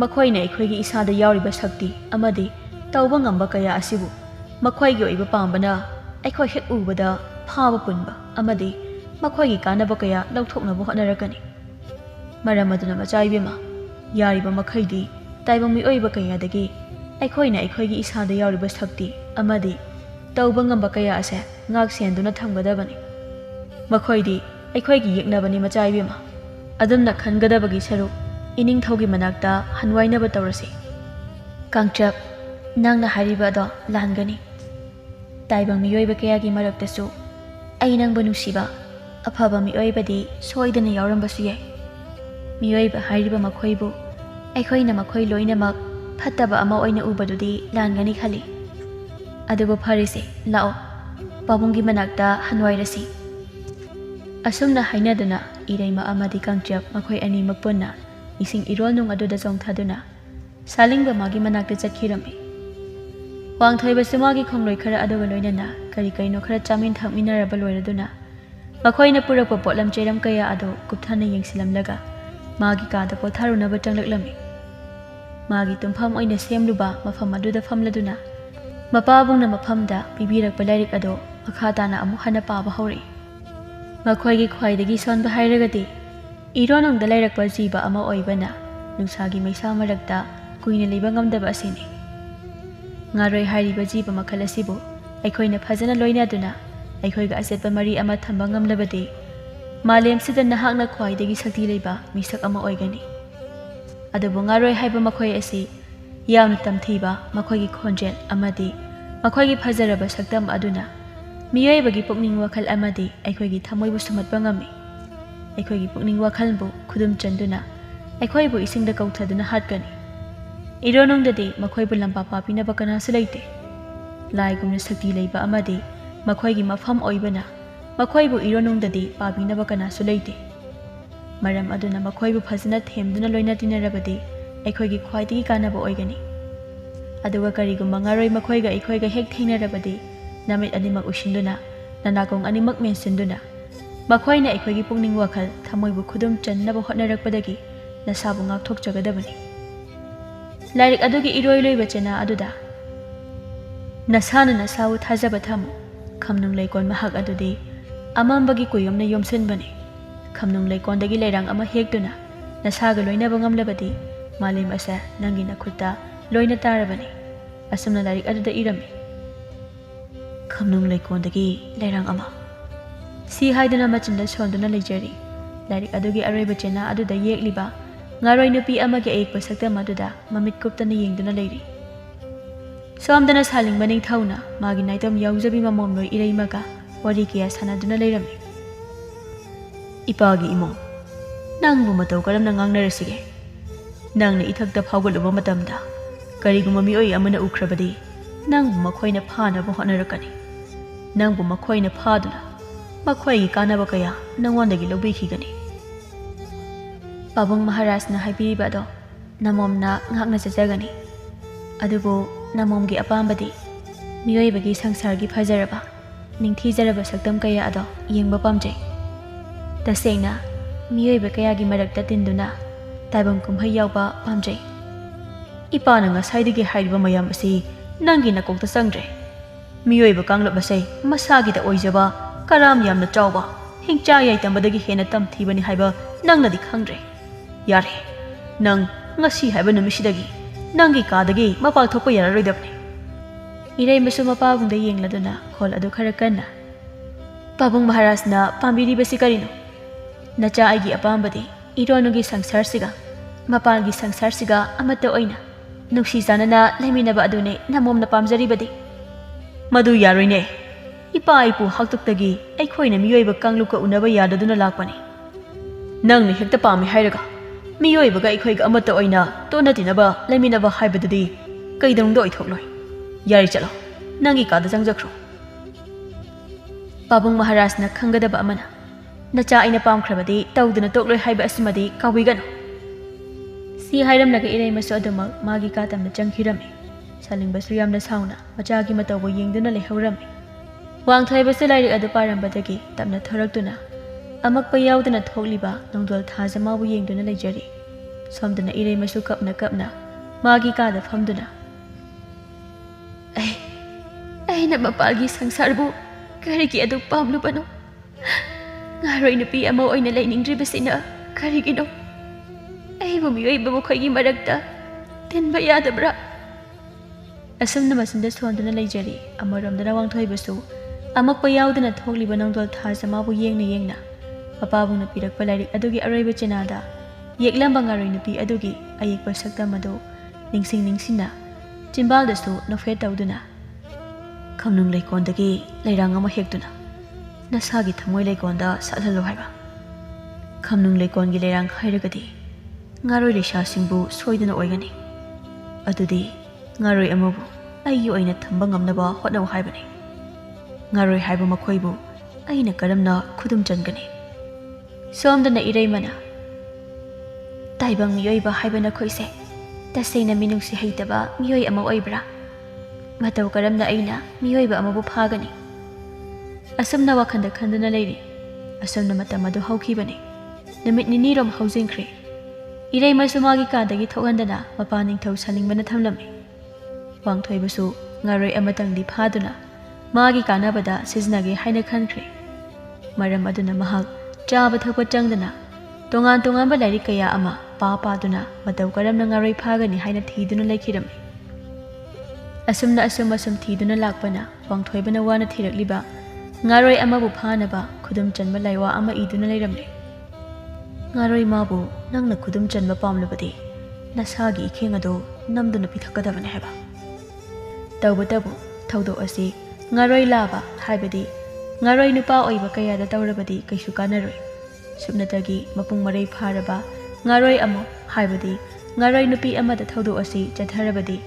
ꯃꯈꯣꯏꯅ ꯑꯩꯈꯣꯏꯒꯤ ꯏꯁꯥꯗ ꯌꯥꯎꯔꯤꯕ ꯁꯛꯇꯤ ꯑꯃꯗꯤ ꯇꯧꯕ ꯉꯝꯕ ꯀꯌꯥ ꯑꯁꯤꯕꯨ ꯃꯈꯣꯏꯒꯤ ꯑꯣꯏꯕ ꯄꯥꯝꯕꯅ ꯑꯩꯈꯣꯏ ꯍꯦꯛ ꯎꯕꯗ ꯐꯥꯕ ꯄꯨꯟꯕ ꯑꯃꯗꯤ ꯃꯈꯣꯏꯒꯤ ꯀꯥꯟꯅꯕ ꯀꯌꯥ ꯂꯧꯊꯣꯛꯅꯕ ꯍꯣꯠꯅꯔꯛꯀꯅꯤ꯫ ꯃꯔꯝ ꯑꯗꯨꯅ ꯃꯆꯥ ꯏꯕꯦꯝꯃ, ꯌꯥꯔꯤꯕ ꯃꯈꯩꯗꯤ ꯇꯥꯏꯕꯪ ꯃꯤꯑꯣꯏꯕ ꯀꯌꯥꯗꯒꯤ ꯑꯩꯈꯣꯏꯅ ꯑꯩꯈꯣꯏꯒꯤ ꯏꯁꯥꯗ ꯌꯥꯎꯔꯤꯕ ꯁꯛꯇꯤ ꯑꯃꯗꯤ ꯇꯧꯕ ꯉꯝꯕ ꯀꯌꯥ ꯑꯁꯦ ꯉꯥꯛ ꯁꯦꯟꯗꯨꯅ ꯊꯝꯒꯗꯕꯅꯤ꯫ ꯃꯈꯣꯏꯗꯤ ꯑꯩꯈꯣꯏꯒꯤ ꯌꯦꯛꯅꯕꯅꯤ ꯃꯆꯥ ꯏꯕꯦꯝꯃ꯫ ꯑꯗꯨꯝꯅ ꯈꯟꯒꯗꯕꯒꯤ ꯁꯔꯨꯛ ꯏꯅꯤꯡꯊꯧꯒꯤ ꯃꯅꯥꯛꯇ ꯍꯟꯋꯥꯏꯅꯕ ꯇꯧꯔꯁꯤ." "ꯀꯥꯡꯆꯞ, ꯅꯪꯅ ꯍꯥꯏꯔꯤꯕ ꯑꯗꯣ ꯂꯥꯟꯒꯅꯤ꯫ ꯇꯥꯏꯕꯪ ꯃꯤꯑꯣꯏꯕ ꯀꯌꯥꯒꯤ ꯃꯔꯛꯇꯁꯨ ꯑꯩ ꯅꯪꯕꯨ ꯅꯨꯡꯁꯤꯕ ꯑꯐꯕ ꯃꯤꯑꯣꯏꯕꯗꯤ ꯁꯣꯏꯗꯅ ꯌꯥꯎꯔꯝꯕꯁꯨ ꯌꯥꯏ꯫ ꯃꯤꯑꯣꯏꯕ ꯍꯥꯏꯔꯤꯕ ꯃꯈꯣꯏꯕꯨ ꯑꯩꯈꯣꯏꯅ ꯃꯈꯣꯏ ꯂꯣꯏꯅꯃꯛ ꯐꯠꯇꯕ ꯑꯃ ꯑꯣꯏꯅ ꯎꯕꯗꯨꯗꯤ ꯂꯥꯟꯒꯅꯤ ꯈꯜꯂꯤ꯫ ꯑꯗꯨꯕꯨ ꯐꯔꯦꯁꯦ, ꯂꯥꯛꯑꯣ, ꯄꯥꯕꯨꯡꯒꯤ ꯃꯅꯥꯛꯇ ꯍꯟꯋꯥꯏꯔꯁꯤ." ꯑꯁꯨꯝꯅ ꯍꯥꯏꯅꯗꯨꯅ ꯏꯔꯩꯃ ꯑꯃꯗꯤ ꯀꯥꯡꯆꯞ ꯃꯈꯣꯏ ꯑꯅꯤꯃꯛ ꯄꯨꯟꯅ ꯏꯁꯤꯡ ꯏꯔꯣꯜꯅꯨꯡ ꯑꯗꯨꯗ ꯆꯣꯡꯊꯗꯨꯅ ꯁꯥꯂꯤꯡꯕ ꯃꯥꯒꯤ ꯃꯅꯥꯛꯇ ꯆꯠꯈꯤꯔꯝꯃꯤ꯫ ꯋꯥꯡꯊꯣꯏꯕꯁꯨ ꯃꯥꯒꯤ ꯈꯣꯡꯂꯣꯏ ꯈꯔ ꯑꯗꯨꯒ ꯂꯣꯏꯅꯅ ꯀꯔꯤꯅꯣ ꯈꯔ ꯆꯥꯃꯤꯟ ꯊꯛꯃꯤꯟꯅꯔꯕ ꯂꯣꯏꯔꯗꯨꯅ ꯃꯈꯣꯏꯅ ꯄꯨꯔꯛꯄ ꯄꯣꯠꯂꯝ ꯆꯩꯔꯝ ꯀꯌꯥ ꯑꯗꯨ ꯀꯨꯞꯊꯅ ꯌꯦꯡꯁꯤꯜꯂꯝꯂꯒ ꯃꯥꯒꯤ ꯀꯥꯗ ꯄꯣꯊꯥꯔꯨꯅꯕ ꯆꯪꯂꯛꯂꯝꯃꯤ꯫ ꯃꯥꯒꯤ ꯇꯨꯝꯐꯝ ꯑꯣꯏꯅ ꯁꯦꯝꯂꯨꯕ ꯃꯐꯝ ꯑꯗꯨꯗ ꯐꯝꯂꯗꯨꯅ ꯃꯄꯥꯕꯨꯡꯅ ꯃꯐꯝꯗ ꯄꯤꯕꯤꯔꯛꯄ ꯂꯥꯏꯔꯤꯛ ꯑꯗꯣ ꯃꯈꯥ ꯇꯥꯅ ꯑꯃꯨꯛ ꯍꯟꯅ ꯄꯥꯕ ꯍꯧꯔꯛꯏ꯫ ꯃꯈꯣꯏꯒꯤ ꯈ꯭ꯋꯥꯏꯗꯒꯤ ꯁꯣꯟꯕ ꯍꯥꯏꯔꯒꯗꯤ ꯏꯔꯣꯅꯨꯡꯗ ꯂꯩꯔꯛꯄ ꯖꯤꯕ ꯑꯃ ꯑꯣꯏꯕꯅ ꯅꯨꯡꯁꯥꯒꯤ ꯃꯩꯁꯥ ꯃꯔꯛꯇ ꯀꯨꯏꯅ ꯂꯩꯕ ꯉꯝꯗꯕ ꯑꯁꯤꯅꯤ꯫ ꯉꯥꯔꯣꯏ ꯍꯥꯏꯔꯤꯕ ꯖꯤꯕ ꯃꯈꯜ ꯑꯁꯤꯕꯨ ꯑꯩꯈꯣꯏꯅ ꯐꯖꯅ ꯂꯣꯏꯅꯗꯨꯅ ꯑꯩꯈꯣꯏꯒ ꯑꯆꯦꯠꯄ ꯃꯔꯤ ꯑꯃ ꯊꯝꯕ ꯉꯝꯂꯕꯗꯤ ꯃꯥꯂꯦꯝꯁꯤꯗ ꯅꯍꯥꯛꯅ ꯈ꯭ꯋꯥꯏꯗꯒꯤ ꯁꯛꯇꯤ ꯂꯩꯕ ꯃꯤꯁꯛ ꯑꯃ ꯑꯣꯏꯒꯅꯤ꯫ ꯑꯗꯨꯕꯨ ꯉꯥꯔꯣꯏ ꯍꯥꯏꯕ ꯃꯈꯣꯏ ꯑꯁꯤ ꯌꯥꯝꯅ ꯇꯝꯊꯤꯕ ꯃꯈꯣꯏꯒꯤ ꯈꯣꯟꯖꯦꯜ ꯑꯃꯗꯤ ꯃꯈꯣꯏꯒꯤ ꯐꯖꯔꯕ ꯁꯛꯇꯝ ꯑꯗꯨꯅ ꯃꯤꯑꯣꯏꯕꯒꯤ ꯄꯨꯛꯅꯤꯡ ꯋꯥꯈꯜ ꯑꯃꯗꯤ ꯑꯩꯈꯣꯏꯒꯤ ꯊꯃꯣꯏꯕꯨ ꯁꯨꯝꯍꯠꯄ ꯉꯝꯃꯤ꯫ ꯑꯩꯈꯣꯏꯒꯤ ꯄꯨꯛꯅꯤꯡ ꯋꯥꯈꯜꯕꯨ ꯈꯨꯗꯨꯝ ꯆꯟꯗꯨꯅ ꯑꯩꯈꯣꯏꯕꯨ ꯏꯁꯤꯡꯗ ꯀꯧꯊꯗꯨꯅ ꯍꯥꯠꯀꯅꯤ꯫ ꯏꯔꯣꯅꯨꯡꯗꯗꯤ ꯃꯈꯣꯏꯕꯨ ꯂꯝꯄꯥꯛ ꯄꯤꯅꯕ ꯀꯅꯥꯁꯨ ꯂꯩꯇꯦ꯫ ꯂꯥꯏꯒꯨꯝꯅ ꯁꯛꯇꯤ ꯂꯩꯕ ꯑꯃꯗꯤ ꯃꯈꯣꯏꯒꯤ ꯃꯐꯝ ꯑꯣꯏꯕꯅ ꯃꯈꯣꯏꯕꯨ ꯏꯔꯣꯅꯨꯡꯗꯗꯤ ꯄꯥꯕꯤꯅꯕ ꯀꯅꯥꯁꯨ ꯂꯩꯇꯦ꯫ ꯃꯔꯝ ꯑꯗꯨꯅ ꯃꯈꯣꯏꯕꯨ ꯐꯖꯅ ꯊꯦꯝꯗꯨꯅ ꯂꯣꯏꯅ ꯇꯤꯟꯅꯔꯕꯗꯤ ꯑꯩꯈꯣꯏꯒꯤ ꯈ꯭ꯋꯥꯏꯗꯒꯤ ꯀꯥꯟꯅꯕ ꯑꯣꯏꯒꯅꯤ꯫ ꯑꯗꯨꯒ ꯀꯔꯤꯒꯨꯝꯕ ꯉꯥꯔꯣꯏ ꯃꯈꯣꯏꯒ ꯑꯩꯈꯣꯏꯒ ꯍꯦꯛ ꯊꯦꯡꯅꯔꯕꯗꯤ ꯅꯃꯤꯠ ꯑꯅꯤꯃꯛ ꯎꯏꯁꯤꯟꯗꯨꯅ ꯅꯅꯥꯀꯣꯡ ꯑꯅꯤꯃꯛ ꯃꯦꯟꯁꯤꯟꯗꯨꯅ ꯃꯈꯣꯏꯅ ꯑꯩꯈꯣꯏꯒꯤ ꯄꯨꯛꯅꯤꯡ ꯋꯥꯈꯜ ꯊꯃꯣꯏꯕꯨ ꯈꯨꯗꯨꯝ ꯆꯟꯅꯕ ꯍꯣꯠꯅꯔꯛꯄꯗꯒꯤ ꯅꯁꯥꯕꯨ ꯉꯥꯛꯊꯣꯛꯆꯒꯗꯕꯅꯤ꯫ ꯂꯥꯏꯔꯤꯛ ꯑꯗꯨꯒꯤ ꯏꯔꯣꯏ ꯂꯣꯏꯕ ꯆꯦꯅꯥ ꯑꯗꯨꯗ ꯅꯁꯥꯅ ꯅꯁꯥꯕꯨ ꯊꯥꯖꯕ ꯊꯝꯃꯨ꯫ ꯈꯝꯅꯨꯡ ꯂꯩꯀꯣꯜ ꯃꯍꯥꯛ ꯑꯗꯨꯗꯤ ꯑꯃꯝꯕꯒꯤ ꯀꯨꯌꯣꯝꯅ ꯌꯣꯝꯁꯤꯟꯕꯅꯤ꯫ ꯈꯝꯅꯨꯡ ꯂꯩꯀꯣꯜꯗꯒꯤ ꯂꯩꯔꯥꯡ ꯑꯃ ꯍꯦꯛꯇꯨꯅ ꯅꯁꯥꯒ ꯂꯣꯏꯅꯕ ꯉꯝꯂꯕꯗꯤ ꯃꯥꯂꯦꯝ ꯑꯁꯦ ꯅꯪꯒꯤ ꯅꯈꯨꯠꯇ ꯂꯣꯏꯅ ꯇꯥꯔꯕꯅꯤ꯫ ꯑꯁꯨꯝꯅ ꯂꯥꯏꯔꯤꯛ ꯑꯗꯨꯗ ꯏꯔꯝꯃꯤ꯫ ꯈꯝꯅꯨꯡ ꯂꯩꯀꯣꯜꯗꯒꯤ ꯂꯩꯔꯥꯡ ꯑꯃ꯫ ꯁꯤ ꯍꯥꯏꯗꯨꯅ ꯃꯆꯤꯟꯗ ꯁꯣꯟꯗꯨꯅ ꯂꯩꯖꯔꯤ꯫ ꯂꯥꯏꯔꯤꯛ ꯑꯗꯨꯒꯤ ꯑꯔꯣꯏꯕ ꯆꯦꯅꯥ ꯑꯗꯨꯗ ꯌꯦꯛꯂꯤꯕ ꯉꯥꯔꯣꯏ ꯅꯨꯄꯤ ꯑꯃꯒꯤ ꯑꯌꯦꯛꯄ ꯁꯛꯇꯝ ꯑꯗꯨꯗ ꯃꯃꯤꯠ ꯀꯨꯞꯇꯅ ꯌꯦꯡꯗꯨꯅ ꯂꯩꯔꯤ꯫ ꯁꯣꯝꯗꯅ ꯁꯥꯂꯤꯡꯕ ꯅꯤꯡꯊꯧꯅ ꯃꯥꯒꯤ ꯅꯥꯏꯇꯣꯝ ꯌꯥꯎꯖꯕꯤ ꯃꯃꯣꯝꯂꯣꯏ ꯏꯔꯩꯃꯒ ꯋꯥꯔꯤ ꯀꯌꯥ ꯁꯥꯟꯅꯗꯨꯅ ꯂꯩꯔꯝꯃꯤ꯫ "ꯏꯄꯥꯒꯤ ꯏꯃꯧ, Nangbu matau karamna ngangnarasige. Nangna ithakta phawgaluba matamda kariguma mioi amana ukhrabadi nangbu makhoina phanaba hotnarakani. Nangbu makhoina phaduna makhoi kanaba kaya nangwandagi lobikigani. Pabung Maharajna haibiriba ado namomna ngakna chajagani. Adubu namomgi apambadi miyoibagi sangsargi phajaraba ningthijaraba saktam kaya ado yengba pamjai. Tasengna miyoiba kayagi marakta tinduna taibam kumhai yauba pamjai. Ipana ngasaidagi hairiba mayam asi nangi nakokta sangdre. Miyoiba kanglap asai masagi da oijaba karam yamna chawba hingcha yaitambadagi hena tamthibani haiba nangnadi khangdre. Yare nang ngasi haiba numisidagi nangi kadagi mapal thokpa yararoidabni. Irai masu mapabungda yengladuna khol adu khara kanna. Pabung Maharajna pambiribasi karino. Nacha aigi apambadi ironugi sangsarsiga mapalgi sangsarsiga amata oina nuksi janana laiminaba adune namomna pamjaribadi. Madu yaroine. Ipa ipu haktuktagi aikhoina miyoiba kangluka unaba yadaduna lakpani. Nangni hekta pami hairaga miyoibaga aikhoiga amata oina tona tinaba laiminaba haibadadi kaidangdo oithokloi. Yari chalo nangi kada jangjakro. Pabung Maharajna khangadaba amana nacha aina pamkhrabadi tawduna tokloi haiba asimadi kawigano. Si hairamnaga irai masu adumak magi katamna changkhirami. Salingbasu yamna sauna machagi matawbo yengduna lehaurami. Wangthoibase lairik adu parambadagi tamna thoraktuna amakpa yauduna thokliba nongdol thajamabu yengduna leijari. Somduna irai masu kapna magi kada famduna. Aina mapalgi sangsarbu karigi adu pamlubano. Ngaroi nupi ama oina lainingdribasina karigino. Aibu miyoiba mukhoigi marakta tinba yadabra. Asumna masunda sonduna leijari amaramdana wangthoibasu amakpa yauduna thokliba nongdol thajamabu yengna mapabungna pirakpa lairik adugi aroiba chenada yeklamba ngaroi nupi adugi ayekpa saktamado ningsingna chimbaldasu nofet tawduna kamnung leikondagi leirang ama hektuna nasagi thamoi leikonda sathalo haiba. Kamnung leikongi leirang hairagadi ngaroi leisasingbu soidana oigani. Adudi ngaroi amabu aigi oina thamba ngamnaba hotnaw haibani. Ngaroi haiba makhoibu aina karamna khudum changani. Somdana iraimana taibang miyoiba haibana khoise taseina minungsi haitaba miyoi ama oibra. Matau karamna aina miyoiba amabu phagani. Asumna wakhanda khandana leiri. Asumna matamadu haukhibani. Namit ninirom haujingkhre. Irai masu magi kadagi thokhandana mapaning thau saningbana thamlami. Wangthoibasu ngaroi amatangdi phaduna magi kanabada siznage haina khankhre. Maram aduna mahak chaba thakpa changdana tonganba lairi kaya ama paduna matau karamna ngaroi phagani haina thiduna laikhirami. Asumna asum thiduna lakpana wangthoibana wana thirakliba ngaroi amabu phanaba khudum chanba laiwa ama iduna leiramle. Ngaroi mabu nangna khudum chanba pamlabadi nasagi ikhengado namduna pithakadabane haba. Tawbatabu thawdo asi ngaroi laba haibadi ngaroi nupa oiba kayada tawrabadi kaisu kanaroi. Subnatagi mapung marai pharaba ngaroi amo haibadi ngaroi nupi amada thawdo asi chatharabadi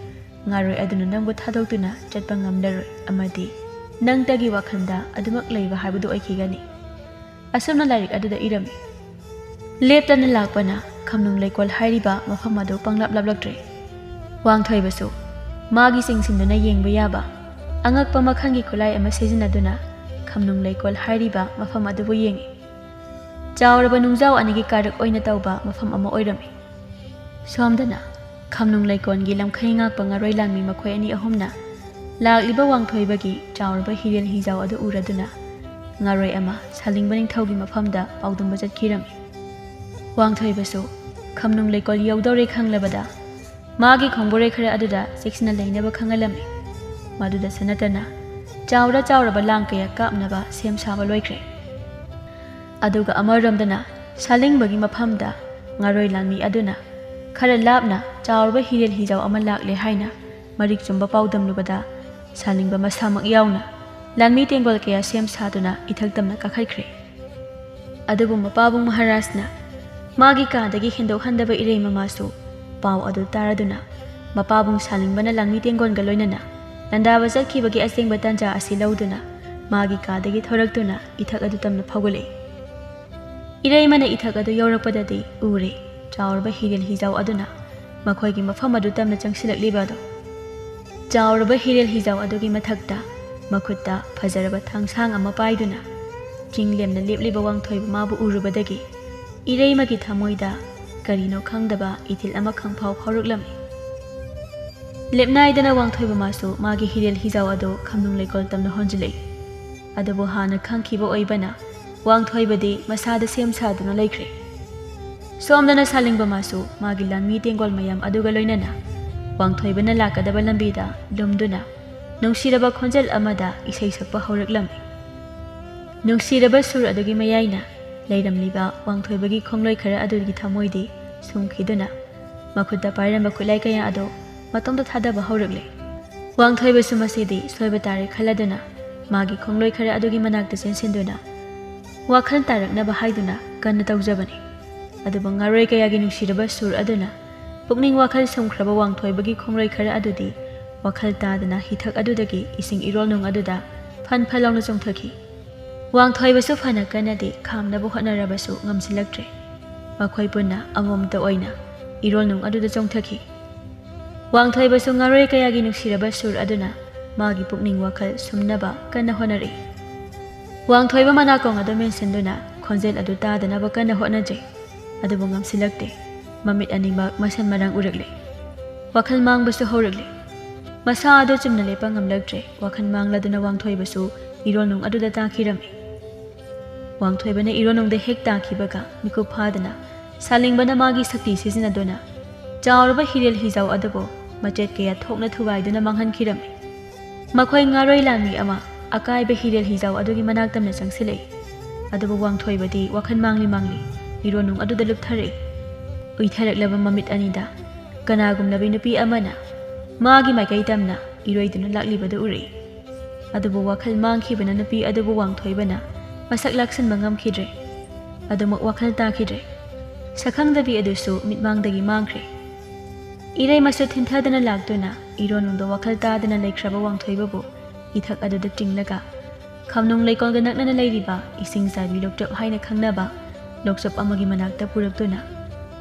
ngaroi aduna nangbu thadokduna chatpa ngamdaroi amadi nangtagi wakhanda adumak leiba haibadu oikigani. Asumna lairik aduda irami. Leptana lakpana kamnung leikol hairiba mafam adu panglap lablaktre. Wangthoibasu magi singsimduna yengba yaba angakpa makhangi khulai ama sejinaduna kamnung leikol hairiba mafam adubu yengi. Chawraba nungjaw anigi karak oina tawba mafam ama oirami. Somdana kamnung leikongi lamkhai ngakpa ngaroi langmi makhoi ani ahumna lakliba wangthoibagi chawraba hirel hijaw adu uraduna ngaroi ama salingba ningthaugi mafamda paudumba chatkirami. Wangthoibasu kamnung leikol yaudore khanglabada magi khongbore khara aduda seksina leinaba khangalami. Maduda sanatana chawraba langkaya kapnaba sem saba loikre. Aduga amaramdana salingbagi mafamda ngaroi lanmi aduna khara lapna chawraba hirel hijaw ama lakle haina marik chumba paudamlubada salingba masamak yauna lanmi tengol kaya sem saduna ithaktamna kakhaikre. Adubu mapabung Maharajna ꯃꯥꯒꯤ ꯀꯥꯗꯒꯤ ꯍꯦꯟꯗꯣꯛꯍꯟꯗꯕ ꯏꯔꯩ ꯃꯃꯥꯁꯨ ꯄꯥꯎ ꯑꯗꯨ ꯇꯥꯔꯗꯨꯅ ꯃꯄꯥꯕꯨꯡ ꯁꯥꯂꯤꯡꯕꯅ ꯂꯥꯡꯃꯤ ꯇꯦꯡꯒꯣꯟꯒ ꯂꯣꯏꯅꯅ ꯂꯥꯟꯗꯥꯕ ꯆꯠꯈꯤꯕꯒꯤ ꯑꯁꯦꯡꯕ ꯇꯥꯟꯖꯥ ꯑꯁꯤ ꯂꯧꯗꯨꯅ ꯃꯥꯒꯤ ꯀꯥꯗꯒꯤ ꯊꯣꯔꯛꯇꯨꯅ ꯏꯊꯛ ꯑꯗꯨ ꯇꯝꯅ ꯐꯥꯎꯒꯠꯂꯛꯏ꯫ ꯏꯔꯩꯃꯅ ꯏꯊꯛ ꯑꯗꯨ ꯌꯧꯔꯛꯄꯗꯗꯤ ꯎꯔꯦ ꯆꯥꯎꯔꯕ ꯍꯤꯔꯦꯜ ꯍꯤꯖꯥꯎ ꯑꯗꯨꯅ ꯃꯈꯣꯏꯒꯤ ꯃꯐꯝ ꯑꯗꯨ ꯇꯝꯅ ꯆꯪꯁꯤꯜꯂꯛꯂꯤꯕ ꯑꯗꯨ꯫ ꯆꯥꯎꯔꯕ ꯍꯤꯔꯦꯜ ꯍꯤꯖꯥꯎ ꯑꯗꯨꯒꯤ ꯃꯊꯛꯇ ꯃꯈꯨꯠꯇ ꯐꯖꯔꯕ ꯊꯥꯡꯁꯥꯡ ꯑꯃ ꯄꯥꯏꯗꯨꯅ ꯆꯤꯡꯂꯦꯝꯅ ꯂꯦꯞꯂꯤꯕ ꯋꯥꯡꯊꯣꯏꯕ ꯃꯥꯕꯨ ꯎꯔꯨꯕꯗꯒꯤ ꯏꯔꯩꯃꯒꯤ ꯊꯃꯣꯏꯗ ꯀꯔꯤꯅꯣ ꯈꯪꯗꯕ ꯏꯊꯤꯜ ꯑꯃ ꯈꯪꯐꯥꯎ ꯐꯥꯎꯔꯛꯂꯝꯃꯤ꯫ ꯂꯦꯞꯅꯥꯏꯗꯅ ꯋꯥꯡꯊꯣꯏꯕ ꯃꯥꯁꯨ ꯃꯥꯒꯤ ꯍꯤꯔꯦꯜ ꯍꯤꯖꯥꯎ ꯑꯗꯨ ꯈꯝꯅꯨꯡ ꯂꯩꯀꯣꯜ ꯇꯝꯅ ꯍꯣꯟꯖꯤꯜꯂꯛꯏ꯫ ꯑꯗꯨꯕꯨ ꯍꯥꯟꯅ ꯈꯪꯈꯤꯕ ꯑꯣꯏꯕꯅ ꯋꯥꯡꯊꯣꯏꯕꯗꯤ ꯃꯁꯥꯗ ꯁꯦꯝ ꯁꯥꯗꯨꯅ ꯂꯩꯈ꯭ꯔꯦ꯫ ꯁꯣꯝꯗꯅ ꯁꯥꯂꯤꯡꯕ ꯃꯥꯁꯨ ꯃꯥꯒꯤ ꯂꯥꯟꯃꯤ ꯇꯦꯡꯒꯣꯜ ꯃꯌꯥꯝ ꯑꯗꯨꯒ ꯂꯣꯏꯅꯅ ꯋꯥꯡꯊꯣꯏꯕꯅ ꯂꯥꯛꯀꯗꯕ ꯂꯝꯕꯤꯗ ꯂꯨꯝꯗꯨꯅ ꯅꯨꯡꯁꯤꯔꯕ ꯈꯣꯟꯖꯦꯜ ꯑꯃꯗ ꯏꯁꯩ ꯁꯛꯄ ꯍꯧꯔꯛꯂꯝꯃꯤ꯫ ꯅꯨꯡꯁꯤꯔꯕ ꯁꯨꯔ ꯑꯗꯨꯒꯤ ꯃꯌꯥꯏꯅ ꯂꯩꯔꯝꯂꯤꯕ ꯋꯥꯡꯊꯣꯏꯕꯒꯤ ꯈꯣꯡꯂꯣꯏ ꯈꯔ ꯑꯗꯨꯒꯤ ꯊꯃꯣꯏꯗꯤ ꯁꯨꯝꯈꯤꯗꯨꯅ ꯃꯈꯨꯠꯇ ꯄꯥꯏꯔꯝꯕ ꯈꯨꯠꯂꯥꯏ ꯀꯌꯥ ꯑꯗꯨ ꯃꯇꯣꯝꯗ ꯊꯥꯗꯕ ꯍꯧꯔꯛꯂꯦ꯫ ꯋꯥꯡꯊꯣꯏꯕꯁꯨ ꯃꯁꯤꯗꯤ ꯁꯣꯏꯕ ꯇꯥꯔꯦ ꯈꯜꯂꯗꯨꯅ ꯃꯥꯒꯤ ꯈꯣꯡꯂꯣꯏ ꯈꯔ ꯑꯗꯨꯒꯤ ꯃꯅꯥꯛꯇ ꯆꯦꯟꯁꯤꯟꯗꯨꯅ ꯋꯥꯈꯜ ꯇꯥꯔꯛꯅꯕ ꯍꯥꯏꯗꯨꯅ ꯀꯟꯅ ꯇꯧꯖꯕꯅꯤ꯫ ꯑꯗꯨꯕꯨ ꯉꯥꯔꯣꯏ ꯀꯌꯥꯒꯤ ꯅꯨꯡꯁꯤꯔꯕ ꯁꯨꯔ ꯑꯗꯨꯅ ꯄꯨꯛꯅꯤꯡ ꯋꯥꯈꯜ ꯁꯨꯝꯈ꯭ꯔꯕ ꯋꯥꯡꯊꯣꯏꯕꯒꯤ ꯈꯣꯡꯂꯣꯏ ꯈꯔ ꯑꯗꯨꯗꯤ ꯋꯥꯈꯜ ꯇꯥꯗꯅ ꯍꯤꯊꯛ ꯑꯗꯨꯗꯒꯤ ꯏꯁꯤꯡ ꯏꯔꯣꯜꯅꯨꯡ ꯑꯗꯨꯗ ꯐꯟ ꯐꯟ ꯂꯥꯎꯅ ꯆꯣꯡꯊꯈꯤ꯫ ꯋꯥꯡꯊꯣꯏꯕꯁꯨ ꯐꯅ ꯀꯟꯅꯗꯤ ꯈꯥꯝꯅꯕ ꯍꯣꯠꯅꯔꯕꯁꯨ ꯉꯝꯁꯤꯜꯂꯛꯇ꯭ꯔꯦ꯫ ꯃꯈꯣꯏ ꯄꯨꯟꯅ ꯑꯃꯣꯝꯇ ꯑꯣꯏꯅ ꯏꯔꯣꯜꯅꯨꯡ ꯑꯗꯨꯗ ꯆꯣꯡꯊꯈꯤ꯫ ꯋꯥꯡꯊꯣꯏꯕꯁꯨ ꯉꯥꯔꯣꯏ ꯀꯌꯥꯒꯤ ꯅꯨꯡꯁꯤꯔꯕ ꯁꯨꯔ ꯑꯗꯨꯅ ꯃꯥꯒꯤ ꯄꯨꯛꯅꯤꯡ ꯋꯥꯈꯜ ꯁꯨꯝꯅꯕ ꯀꯟꯅ ꯍꯣꯠꯅꯔꯛꯏ꯫ ꯋꯥꯡꯊꯣꯏꯕ ꯃꯅꯥꯀꯣꯡ ꯑꯗꯨ ꯃꯦꯟꯁꯤꯟꯗꯨꯅ ꯈꯣꯟꯖꯦꯜ ꯑꯗꯨ ꯇꯥꯗꯅꯕ ꯀꯟꯅ ꯍꯣꯠꯅꯖꯩ꯫ ꯑꯗꯨꯕꯨ ꯉꯝꯁꯤꯜꯂꯛꯇꯦ꯫ ꯃꯃꯤꯠ ꯑꯅꯤꯃꯛ ꯃꯁꯟ ꯃꯔꯥꯡ ꯎꯔꯛꯂꯦ꯫ ꯋꯥꯈꯜ ꯃꯥꯡꯕꯁꯨ ꯍꯧꯔꯛꯂꯦ꯫ ꯃꯁꯥ ꯑꯗꯨ ꯆꯨꯝꯅ ꯂꯦꯞꯄ ꯉꯝꯂꯛꯇ꯭ꯔꯦ꯫ ꯋꯥꯈꯜ ꯃꯥꯡꯂꯗꯨꯅ ꯋꯥꯡꯊꯣꯏꯕꯁꯨ ꯏꯔꯣꯜꯅꯨꯡ ꯑꯗꯨꯗ ꯇꯥꯈꯤꯔꯝꯃꯤ꯫ ꯋꯥꯡꯊꯣꯏꯕꯅ ꯏꯔꯣꯜꯅꯨꯡꯗ ꯍꯦꯛ ꯇꯥꯈꯤꯕꯒ ꯃꯤꯀꯨꯞ ꯐꯥꯗꯅ ꯁꯥꯂꯤꯡꯕꯅ ꯃꯥꯒꯤ ꯁꯛꯇꯤ ꯁꯤꯖꯤꯟꯅꯗꯨꯅ ꯆꯥꯎꯔꯕ ꯍꯤꯔꯦꯜ ꯍꯤꯖꯥꯎ ꯑꯗꯨꯕꯨ ꯃꯆꯦꯠ ꯀꯌꯥ ꯊꯣꯛꯅ ꯊꯨꯒꯥꯏꯗꯨꯅ ꯃꯥꯡꯍꯟꯈꯤꯔꯝꯃꯤ꯫ ꯃꯈꯣꯏ ꯉꯥꯔꯣꯏ ꯂꯥꯟꯃꯤ ꯑꯃ ꯑꯀꯥꯏꯕ ꯍꯤꯔꯦꯜ ꯍꯤꯖꯥꯎ ꯑꯗꯨꯒꯤ ꯃꯅꯥꯛꯇꯝꯅ ꯆꯪꯁꯤꯜꯂꯛꯏ꯫ ꯑꯗꯨꯕꯨ ꯋꯥꯡꯊꯣꯏꯕꯗꯤ ꯋꯥꯈꯜ ꯃꯥꯡꯂꯤ ꯏꯔꯣꯜꯅꯨꯡ ꯑꯗꯨꯗ ꯂꯨꯞꯊꯔꯛꯏ꯫ ꯎꯏꯊꯔꯛꯂꯕ ꯃꯃꯤꯠ ꯑꯅꯤꯗ ꯀꯅꯥꯒꯨꯝꯂꯕꯤ ꯅꯨꯄꯤ ꯑꯃꯅ ꯃꯥꯒꯤ ꯃꯥꯏꯀꯩ ꯇꯝꯅ ꯏꯔꯣꯏꯗꯨꯅ ꯂꯥꯛꯂꯤꯕꯗꯨ ꯎꯔꯛꯏ꯫ ꯑꯗꯨꯕꯨ ꯋꯥꯈꯜ ꯃꯥꯡꯈꯤꯕꯅ ꯅꯨꯄꯤ ꯑꯗꯨꯕꯨ ꯋꯥꯡꯊꯣꯏꯕꯅ ꯃꯁꯛ ꯂꯥꯛꯁꯤꯟꯕ ꯉꯝꯈꯤꯗ꯭ꯔꯦ꯫ ꯑꯗꯨꯃꯛ ꯋꯥꯈꯜ ꯇꯥꯈꯤꯗ꯭ꯔꯦ꯫ ꯁꯛꯈꯪꯗꯕꯤ ꯑꯗꯨꯁꯨ ꯃꯤꯠꯃꯥꯡꯗꯒꯤ ꯃꯥꯡꯈ꯭ꯔꯦ꯫ ꯏꯔꯩꯃꯁꯨ ꯊꯤꯟꯊꯗꯨꯅ ꯂꯥꯛꯇꯨꯅ ꯏꯔꯣꯜꯅꯨꯡꯗ ꯋꯥꯈꯜ ꯇꯥꯗꯅ ꯂꯩꯈ꯭ꯔꯕ ꯋꯥꯡꯊꯣꯏꯕꯕꯨ ꯏꯊꯛ ꯑꯗꯨꯗ ꯆꯤꯡꯂꯒ ꯈꯝꯅꯨꯡ ꯂꯩꯀꯣꯜꯒ ꯅꯛꯅꯅ ꯂꯩꯔꯤꯕ ꯏꯁꯤꯡ ꯆꯥꯏꯕꯤ ꯂꯣꯛꯆꯞ ꯍꯥꯏꯅ ꯈꯪꯅꯕ ꯂꯣꯛꯆꯞ ꯑꯃꯒꯤ ꯃꯅꯥꯛꯇ ꯄꯨꯔꯛꯇꯨꯅ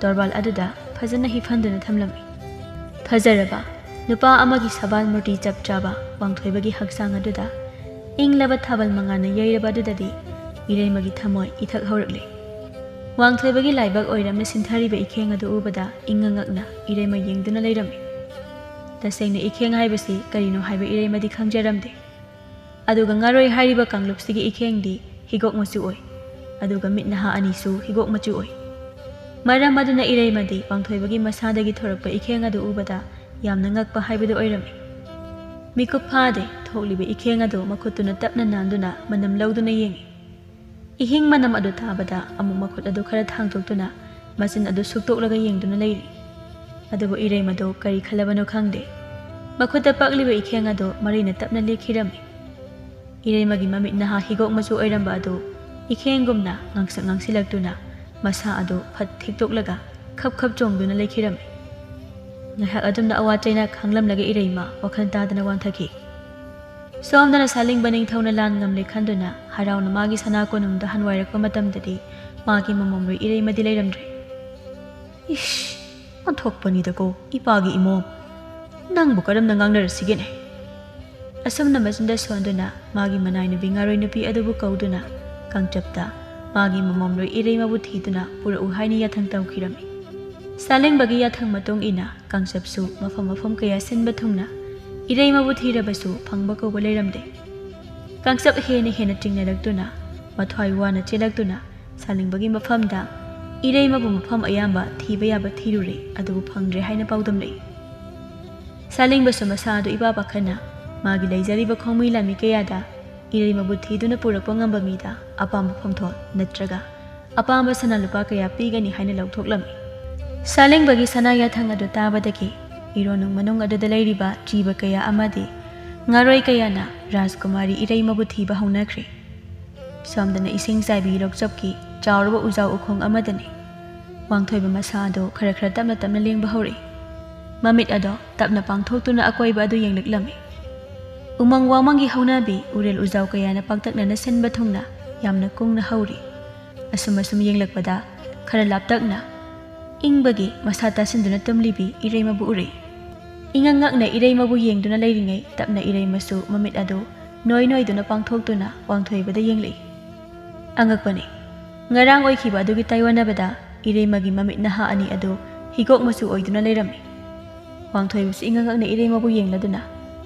ꯇꯣꯔꯕꯥꯜ ꯑꯗꯨꯗ ꯐꯖꯅ ꯍꯤꯞꯍꯟꯗꯨꯅ ꯊꯝꯂꯝꯃꯤ꯫ ꯐꯖꯔꯕ ꯅꯨꯄꯥ ꯑꯃꯒꯤ ꯁꯕꯥꯟ ꯃꯨꯔꯇꯤ ꯆꯞ ꯆꯥꯕ ꯋꯥꯡꯊꯣꯏꯕꯒꯤ ꯍꯛꯆꯥꯡ ꯑꯗꯨꯗ ꯏꯪꯂꯕ ꯊꯥꯕꯜ ꯃꯉꯥꯜꯅ ꯌꯩꯔꯕ ꯑꯗꯨꯗꯗꯤ ꯏꯔꯩꯃꯒꯤ ꯊꯃꯣꯏ ꯏꯊꯛ ꯍꯧꯔꯛꯂꯦ꯫ ꯋꯥꯡꯊꯣꯏꯕꯒꯤ ꯂꯥꯏꯕꯛ ꯑꯣꯏꯔꯝꯅ ꯁꯤꯟꯊꯔꯤꯕ ꯏꯈꯦꯡ ꯑꯗꯨ ꯎꯕꯗ ꯏꯪꯉ ꯉꯛꯅ ꯏꯔꯩꯃ ꯌꯦꯡꯗꯨꯅ ꯂꯩꯔꯝꯃꯤ꯫ ꯇꯁꯦꯡꯅ ꯏꯈꯦꯡ ꯍꯥꯏꯕꯁꯤ ꯀꯔꯤꯅꯣ ꯍꯥꯏꯕ ꯏꯔꯩꯃꯗꯤ ꯈꯪꯖꯔꯝꯗꯦ꯫ ꯑꯗꯨꯒ ꯉꯥꯔꯣꯏ ꯍꯥꯏꯔꯤꯕ ꯀꯥꯡꯂꯨꯞꯁꯤꯒꯤ ꯏꯈꯦꯡꯗꯤ ꯍꯤꯒꯣꯛ ꯃꯆꯨ ꯑꯣꯏ꯫ ꯑꯗꯨꯒ ꯃꯤꯠ ꯅꯍꯥ ꯑꯅꯤꯁꯨ ꯍꯤꯒꯣꯛ ꯃꯆꯨ ꯑꯣꯏ꯫ ꯃꯔꯝ ꯑꯗꯨꯅ ꯏꯔꯩꯃꯗꯤ ꯋꯥꯡꯊꯣꯏꯕꯒꯤ ꯃꯁꯥꯗꯒꯤ ꯊꯣꯔꯛꯄ ꯏꯈꯦꯡ ꯑꯗꯨ ꯎꯕꯗ ꯌꯥꯝꯅ ꯉꯛꯄ ꯍꯥꯏꯕꯗꯨ ꯑꯣꯏꯔꯝꯃꯤ꯫ ꯃꯤꯀꯨꯞ ꯐꯥꯗꯦ ꯊꯣꯛꯂꯤꯕ ꯏꯈꯦꯡ ꯑꯗꯨ ꯃꯈꯨꯠꯇꯨꯅ ꯇꯞꯅ ꯅꯥꯟꯗꯨꯅ ꯃꯅꯝ ꯂꯧꯗꯨꯅ ꯌꯦꯡꯉꯤ꯫ ꯏꯍꯤꯡ ꯃꯅꯝ ꯑꯗꯨ ꯇꯥꯕꯗ ꯑꯃꯨꯛ ꯃꯈꯨꯠ ꯑꯗꯨ ꯈꯔ ꯊꯥꯡꯗꯣꯛꯇꯨꯅ ꯃꯆꯤꯟ ꯑꯗꯨ ꯁꯨꯛꯇꯣꯛꯂꯒ ꯌꯦꯡꯗꯨꯅ ꯂꯩꯔꯤ꯫ ꯑꯗꯨꯕꯨ ꯏꯔꯩꯃꯗꯨ ꯀꯔꯤ ꯈꯜꯂꯕꯅꯣ ꯈꯪꯗꯦ꯫ ꯃꯈꯨꯠꯇ ꯄꯛꯂꯤꯕ ꯏꯈꯦꯡ ꯑꯗꯨ ꯃꯔꯩꯅ ꯇꯞꯅ ꯂꯦꯛꯈꯤꯔꯝꯃꯤ꯫ ꯏꯔꯩꯃꯒꯤ ꯃꯃꯤꯠ ꯅꯍꯥ ꯍꯤꯒꯣꯛ ꯃꯆꯨ ꯑꯣꯏꯔꯝꯕ ꯑꯗꯨ ꯏꯈꯦꯡꯒꯨꯝꯅ ꯉꯥꯡꯁꯛ ꯉꯥꯡꯁꯤꯜꯂꯛꯇꯨꯅ ꯃꯁꯥ ꯑꯗꯨ ꯐꯠ ꯊꯦꯛꯇꯣꯛꯂꯒ ꯈꯞ ꯈꯞ ꯆꯣꯡꯗꯨꯅ ꯂꯩꯈꯤꯔꯝꯃꯤ꯫ ꯉꯥꯏꯍꯥꯛ ꯑꯗꯨꯝꯅ ꯑꯋꯥ ꯆꯩꯅ ꯈꯥꯡꯂꯝꯂꯒ ꯏꯔꯩꯃ ꯋꯥꯈꯜ ꯇꯥꯗꯅ ꯋꯥꯟꯊꯈꯤ꯫ ꯁꯣꯝꯗꯅ ꯁꯥꯂꯤꯡꯕ ꯅꯤꯡꯊꯧꯅ ꯂꯥꯟ ꯉꯝꯂꯦ ꯈꯟꯗꯨꯅ ꯍꯔꯥꯎꯅ ꯃꯥꯒꯤ ꯁꯅꯥ ꯀꯣꯅꯨꯡꯗ ꯍꯟꯋꯥꯏꯔꯛꯄ ꯃꯇꯝꯗꯗꯤ ꯃꯥꯒꯤ ꯃꯃꯣꯝꯔꯣꯏ ꯏꯔꯩꯃꯗꯤ ꯂꯩꯔꯝꯗ꯭ꯔꯦ꯫ ꯏꯁ ꯑꯣꯟꯊꯣꯛꯄꯅꯤꯗꯀꯣ ꯏꯄꯥꯒꯤ ꯏꯃꯣꯝ, ꯅꯪꯕꯨ ꯀꯔꯝꯅ ꯉꯥꯡꯅꯔꯁꯤꯒꯦꯅꯦ? ꯑꯁꯨꯝꯅ ꯃꯆꯤꯟꯗ ꯁꯣꯟꯗꯨꯅ ꯃꯥꯒꯤ ꯃꯅꯥꯏꯅꯨꯕꯤ ꯉꯥꯔꯣꯏ ꯅꯨꯄꯤ ꯑꯗꯨꯕꯨ ꯀꯧꯗꯨꯅ ꯀꯥꯡꯆꯞꯇ ꯃꯥꯒꯤ ꯃꯃꯣꯝꯔꯣꯏ ꯏꯔꯩꯃꯕꯨ ꯊꯤꯗꯨꯅ ꯄꯨꯔꯛꯎ ꯍꯥꯏꯅ ꯌꯥꯊꯪ ꯇꯧꯈꯤꯔꯝꯃꯤ꯫ ꯁꯥꯂꯤꯡꯕꯒꯤ ꯌꯥꯊꯪ ꯃꯇꯨꯡ ꯏꯟꯅ ꯀꯥꯡꯆꯞꯁꯨ ꯃꯐꯝ ꯃꯐꯝ ꯀꯌꯥ ꯁꯤꯟꯕ ꯊꯨꯡꯅ ꯏꯔꯩꯃꯕꯨ ꯊꯤꯔꯕꯁꯨ ꯐꯪꯕ ꯀꯧꯕ ꯂꯩꯔꯝꯗꯦ꯫ ꯀꯥꯡꯆꯞ ꯍꯦꯟꯅ ꯍꯦꯟꯅ ꯆꯤꯡꯅꯔꯛꯇꯨꯅ ꯃꯊ꯭ꯋꯥꯏ ꯋꯥꯅ ꯆꯦꯜꯂꯛꯇꯨꯅ ꯁꯥꯂꯤꯡꯕꯒꯤ ꯃꯐꯝꯗ ꯏꯔꯩꯃꯕꯨ ꯃꯐꯝ ꯑꯌꯥꯝꯕ ꯊꯤꯕ ꯌꯥꯕ ꯊꯤꯔꯨꯔꯦ꯫ ꯑꯗꯨꯕꯨ ꯐꯪꯗ꯭ꯔꯦ ꯍꯥꯏꯅ ꯄꯥꯎꯗꯝ ꯂꯩ꯫ ꯁꯥꯂꯤꯡꯕꯁꯨ ꯃꯁꯥ ꯑꯗꯨ ꯏꯄꯥ ꯄꯥꯈꯠꯅ ꯃꯥꯒꯤ ꯂꯩꯖꯔꯤꯕ ꯈꯣꯡꯃꯤ ꯂꯥꯟꯃꯤ ꯀꯌꯥꯗ ꯏꯔꯩꯃꯕꯨ ꯊꯤꯗꯨꯅ ꯄꯨꯔꯛꯄ ꯉꯝꯕ ꯃꯤꯗ ꯑꯄꯥꯝꯕ ꯐꯝꯊꯣꯜ ꯅꯠꯇ꯭ꯔꯒ ꯑꯄꯥꯝꯕ ꯁꯅꯥ ꯂꯨꯄꯥ ꯀꯌꯥ ꯄꯤꯒꯅꯤ ꯍꯥꯏꯅ ꯂꯧꯊꯣꯛꯂꯝꯃꯤ꯫ ꯁꯥꯂꯤꯡꯕꯒꯤ ꯁꯅꯥ ꯌꯥꯊꯪ ꯑꯗꯨ ꯇꯥꯕꯗꯒꯤ ꯏꯔꯣꯟꯅꯨꯡ ꯃꯅꯨꯡ ꯑꯗꯨꯗ ꯂꯩꯔꯤꯕ ꯖꯤꯕ ꯀꯌꯥ ꯑꯃꯗꯤ ꯉꯥꯔꯣꯏ ꯀꯌꯥꯅ ꯔꯥꯖꯀꯨꯃꯥꯔꯤ ꯏꯔꯩꯃꯕꯨ ꯊꯤꯕ ꯍꯧꯅꯈ꯭ꯔꯦ꯫ ꯁꯣꯝꯗꯅ ꯏꯁꯤꯡ ꯆꯥꯏꯕꯤ ꯂꯣꯛꯆꯞꯀꯤ ꯆꯥꯎꯔꯕ ꯎꯖꯥꯎ ꯎꯈꯣꯡ ꯑꯃꯗꯅꯤ ꯋꯥꯡꯊꯣꯏꯕ ꯃꯁꯥ ꯑꯗꯨ ꯈꯔ ꯈꯔ ꯇꯞꯅ ꯇꯞꯅ ꯂꯦꯡꯕ ꯍꯧꯔꯛꯏ꯫ ꯃꯃꯤꯠ ꯑꯗꯣ ꯇꯞꯅ ꯄꯥꯡꯊꯣꯛꯇꯨꯅ ꯑꯀꯣꯏꯕ ꯑꯗꯨ ꯌꯦꯡꯂꯛꯂꯝꯃꯤ꯫ ꯎꯃꯪ ꯋꯥꯃꯪꯒꯤ ꯍꯧꯅꯕꯤ ꯎꯔꯦꯜ ꯎꯖꯥꯎ ꯀꯌꯥꯅ ꯄꯥꯛꯇꯛꯅꯅ ꯁꯤꯟꯕ ꯊꯨꯡꯅ ꯌꯥꯝꯅ ꯀꯨꯡꯅ ꯍꯧꯔꯤ꯫ ꯑꯁꯨꯝ ꯌꯦꯡꯂꯛꯄꯗ ꯈꯔ ꯂꯥꯞꯇꯛꯅ ꯏꯪꯕꯒꯤ ꯃꯁꯥ ꯇꯥꯁꯤꯟꯗꯨꯅ ꯇꯨꯝꯂꯤꯕꯤ ꯏꯔꯩꯃꯕꯨ ꯎꯔꯛꯏ꯫ ꯏꯉꯛ ꯉꯛꯅ ꯏꯔꯩꯃꯕꯨ ꯌꯦꯡꯗꯨꯅ ꯂꯩꯔꯤꯉꯩ ꯇꯞꯅ ꯏꯔꯩꯃꯁꯨ ꯃꯃꯤꯠ ꯑꯗꯨ ꯅꯣꯏꯗꯨꯅ ꯄꯥꯡꯊꯣꯛꯇꯨꯅ ꯋꯥꯡꯊꯣꯏꯕꯗ ꯌꯦꯡꯂꯛꯏ꯫ ꯑꯉꯛꯄꯅꯤ, ꯉꯔꯥꯡ ꯑꯣꯏꯈꯤꯕ ꯑꯗꯨꯒꯤ ꯇꯥꯏꯋꯥꯟꯅꯕꯗ ꯏꯔꯩꯃꯒꯤ ꯃꯃꯤꯠ ꯅꯍꯥ ꯑꯅꯤ ꯑꯗꯨ ꯍꯤꯒꯣꯛ ꯃꯆꯨ ꯑꯣꯏꯗꯨꯅ ꯂꯩꯔꯝꯃꯤ꯫ ꯋꯥꯡꯊꯣꯏꯕꯁꯨ ꯏꯉꯛ ꯉꯛꯅ ꯏꯔꯩꯃꯕꯨ ꯌꯦꯡꯂꯗꯨꯅ,